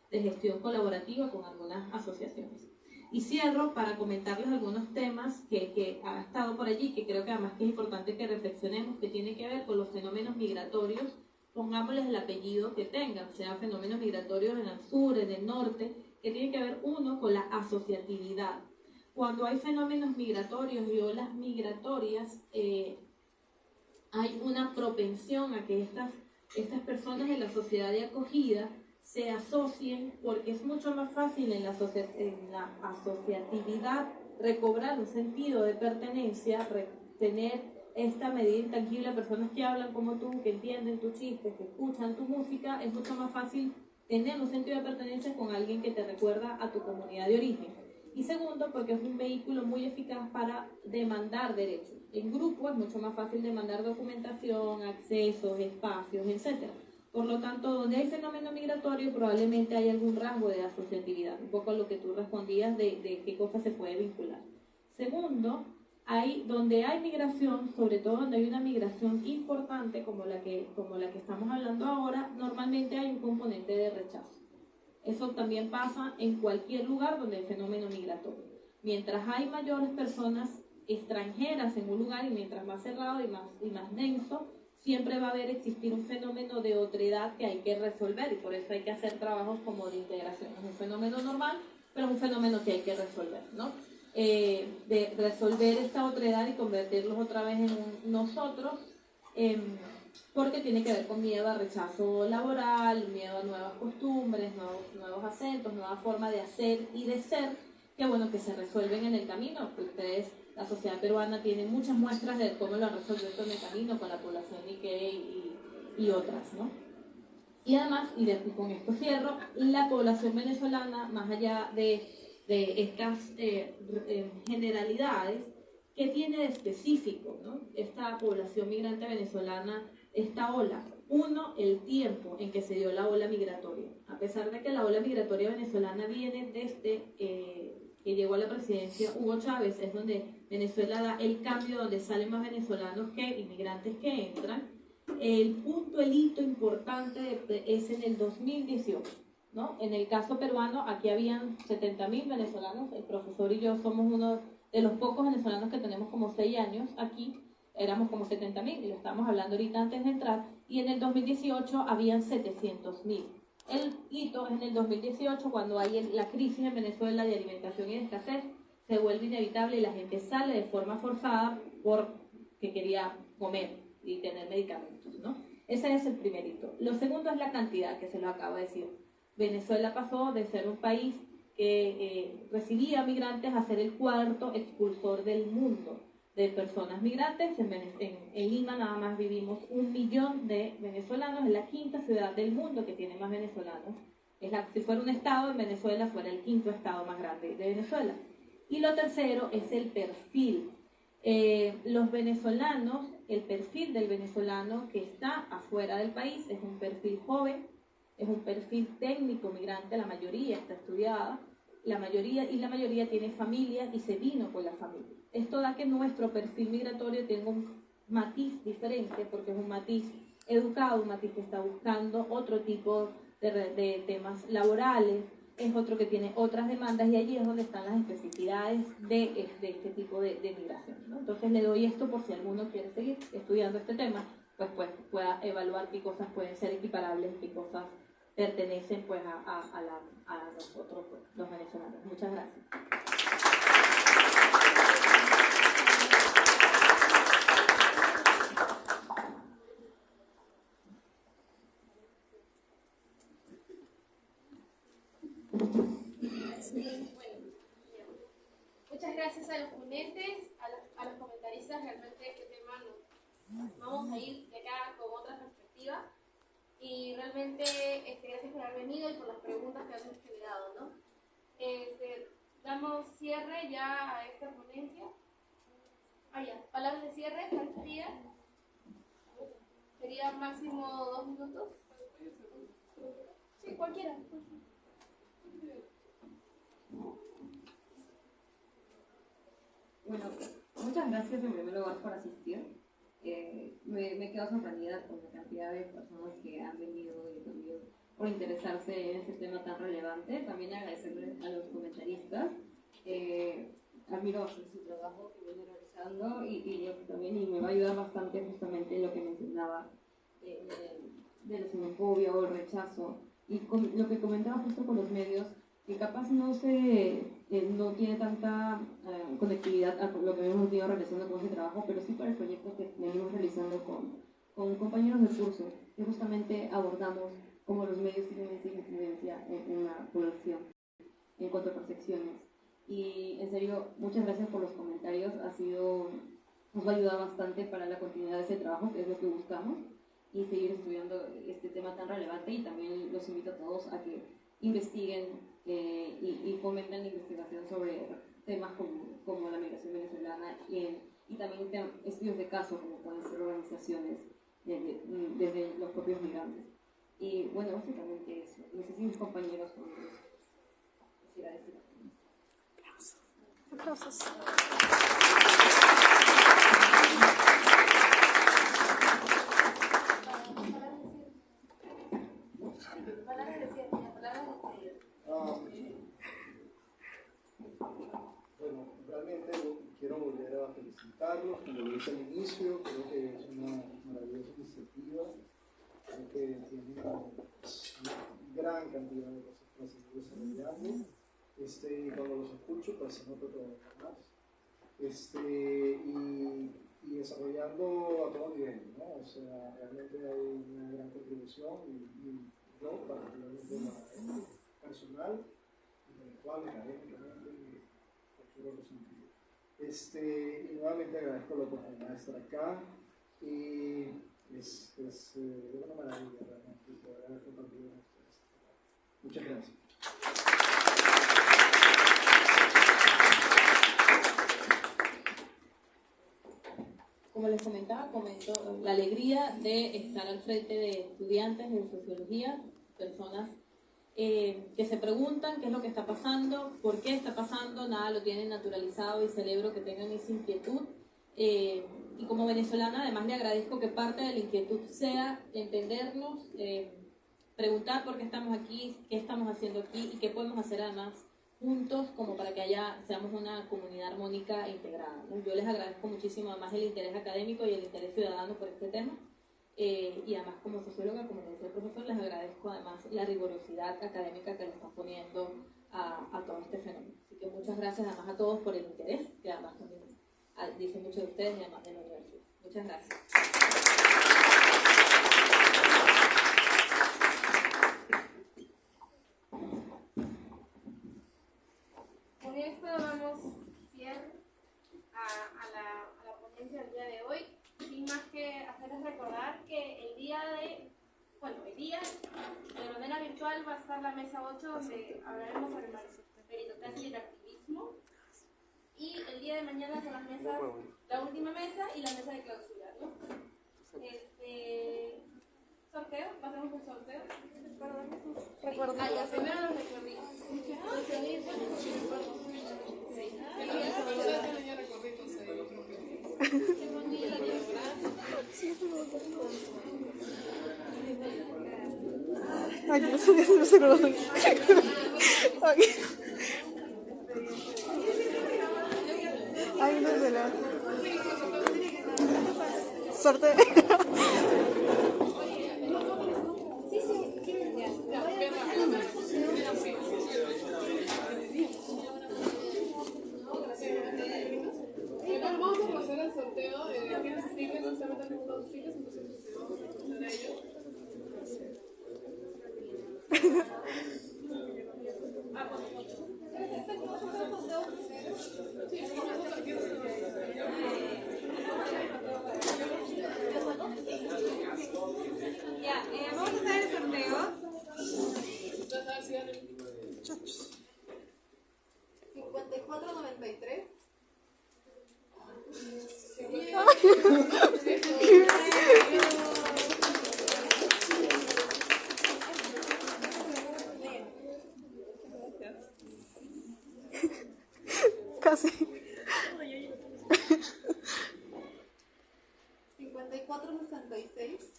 de gestión colaborativa con algunas asociaciones. Y cierro para comentarles algunos temas que han estado por allí, que creo que además que es importante que reflexionemos, que tienen que ver con los fenómenos migratorios, pongámosles el apellido que tengan, sean fenómenos migratorios en el sur, en el norte, que tienen que ver uno con la asociatividad. Cuando hay fenómenos migratorios y olas migratorias, hay una propensión a que estas personas en la sociedad de acogida se asocien, porque es mucho más fácil en la asociatividad recobrar un sentido de pertenencia, tener esta medida intangible, personas que hablan como tú, que entienden tus chistes, que escuchan tu música, es mucho más fácil tener un sentido de pertenencia con alguien que te recuerda a tu comunidad de origen. Y segundo, porque es un vehículo muy eficaz para demandar derechos. En grupo es mucho más fácil demandar documentación, accesos, espacios, etc. Por lo tanto, donde hay fenómeno migratorio, probablemente hay algún rasgo de asociatividad, un poco a lo que tú respondías de qué cosa se puede vincular. Segundo, donde hay migración, sobre todo donde hay una migración importante como la que estamos hablando ahora, normalmente hay un componente de rechazo. Eso también pasa en cualquier lugar donde hay fenómeno migratorio. Mientras hay mayores personas extranjeras en un lugar y mientras más cerrado y más denso, siempre va a existir un fenómeno de otredad que hay que resolver, y por eso hay que hacer trabajos como de integración. Es un fenómeno normal, pero es un fenómeno que hay que resolver, ¿no? De resolver esta otredad y convertirlos otra vez en nosotros, porque tiene que ver con miedo a rechazo laboral, miedo a nuevas costumbres, nuevos acentos, nueva forma de hacer y de ser, que se resuelven en el camino. Ustedes, la sociedad peruana tiene muchas muestras de cómo lo han resuelto en el camino con la población Nikkei y otras, ¿no? Y además, con esto cierro, la población venezolana, más allá de estas generalidades, ¿qué tiene de específico, ¿no? Esta población migrante venezolana, esta ola? Uno, el tiempo en que se dio la ola migratoria. A pesar de que la ola migratoria venezolana viene desde que llegó a la presidencia Hugo Chávez, es donde Venezuela da el cambio, donde salen más venezolanos que inmigrantes que entran. El hito importante es en el 2018. ¿no? En el caso peruano, aquí habían 70.000 venezolanos, el profesor y yo somos uno de los pocos venezolanos que tenemos como 6 años aquí, éramos como 70.000, y lo estábamos hablando ahorita antes de entrar, y en el 2018 habían 700.000. El hito es en el 2018, cuando hay la crisis en Venezuela de alimentación y de escasez, se vuelve inevitable y la gente sale de forma forzada porque quería comer y tener medicamentos, ¿no? Ese es el primer hito. Lo segundo es la cantidad, que se lo acabo de decir. Venezuela pasó de ser un país que recibía migrantes a ser el 4º expulsor del mundo de personas migrantes. En Lima nada más vivimos 1 millón de venezolanos, es la 5ª ciudad del mundo que tiene más venezolanos. Si fuera un estado, en Venezuela fuera el 5º estado más grande de Venezuela. Y lo tercero es el perfil. Los venezolanos, el perfil del venezolano que está afuera del país es un perfil joven, es un perfil técnico migrante, la mayoría está estudiada, la mayoría tiene familia y se vino con la familia. Esto da que nuestro perfil migratorio tenga un matiz diferente, porque es un matiz educado, un matiz que está buscando otro tipo de temas laborales, es otro que tiene otras demandas, y allí es donde están las especificidades de este tipo de migración, ¿no? Entonces le doy esto por si alguno quiere seguir estudiando este tema, pues pueda evaluar qué cosas pueden ser equiparables, qué cosas pertenecen pues a nosotros, pues, los venezolanos. Muchas gracias. Muchas gracias a los ponentes, a los comentaristas. Realmente este tema nos vamos a ir de acá con otra perspectiva. Y realmente gracias por haber venido y por las preguntas que han generado, ¿no? Damos cierre ya a esta ponencia. Palabras de cierre, ¿cuál sería? ¿Sería máximo 2 minutos? Sí, cualquiera. Bueno, muchas gracias en primer lugar por asistir. Me quedo sorprendida con la cantidad de personas que han venido y también por interesarse en este tema tan relevante. También agradecerles a los comentaristas. Admiro su trabajo que viene realizando y también me va a ayudar bastante justamente en lo que mencionaba de la xenofobia o el rechazo. Y con lo que comentaba justo con los medios, que capaz no tiene tanta conectividad a lo que hemos venido realizando con ese trabajo, pero sí para el proyecto que venimos realizando con compañeros de curso, que justamente abordamos cómo los medios tienen esa influencia en la población en cuanto a percepciones. Y en serio, muchas gracias por los comentarios, nos va a ayudar bastante para la continuidad de ese trabajo, que es lo que buscamos, y seguir estudiando este tema tan relevante. Y también los invito a todos a que investiguen y fomenten la investigación sobre temas como la migración venezolana y también estudios de caso, como pueden ser organizaciones desde los propios migrantes. Y bueno, básicamente eso. No sé si mis compañeros quisiera decir algo. Aplausos. Bueno, realmente quiero volver a felicitarlos, como lo dije al inicio, creo que es una maravillosa iniciativa, creo que tiene una gran cantidad de cosas para seguir desarrollando, y cuando los escucho pues se nota todavía más, y desarrollando a todo nivel, ¿no? O sea, realmente hay una gran contribución y yo particularmente en la personal, intelectual, académicamente, en cualquier otro sentido. Y nuevamente agradezco la oportunidad de estar acá y es una maravilla realmente poder haber compartido con ustedes. Muchas gracias. Como les comentaba, comento la alegría de estar al frente de estudiantes de sociología, personas que se preguntan qué es lo que está pasando, por qué está pasando, nada lo tienen naturalizado y celebro que tengan esa inquietud. Y como venezolana además le agradezco que parte de la inquietud sea entendernos preguntar por qué estamos aquí, qué estamos haciendo aquí y qué podemos hacer además juntos como para que seamos una comunidad armónica e integrada, ¿no? Yo les agradezco muchísimo además el interés académico y el interés ciudadano por este tema. Y además como socióloga, como decía el profesor, les agradezco además la rigurosidad académica que le están poniendo a todo este fenómeno. Así que muchas gracias además a todos por el interés, que además también dice mucho de ustedes y además de la universidad. Muchas gracias. Con esto damos cierre a la ponencia del día de hoy. Sin más que hacerles recordar que el día de manera virtual va a estar la mesa 8, donde hablaremos sobre meritocracia y el activismo. Y el día de mañana son las mesas, la última mesa y la mesa de clausura, ¿no? Sorteo, pasamos por sorteo. Ya, primero los recorridos. Ay, no se lo doy. Ay, no se lo. Sorteo. Vamos a pasar al sorteo. ¿Quieren stickers? No se metan con los stickers, entonces vamos a pasar a ellos. Ya, vamos a hacer el sorteo. 54.93. Casi. 54.66.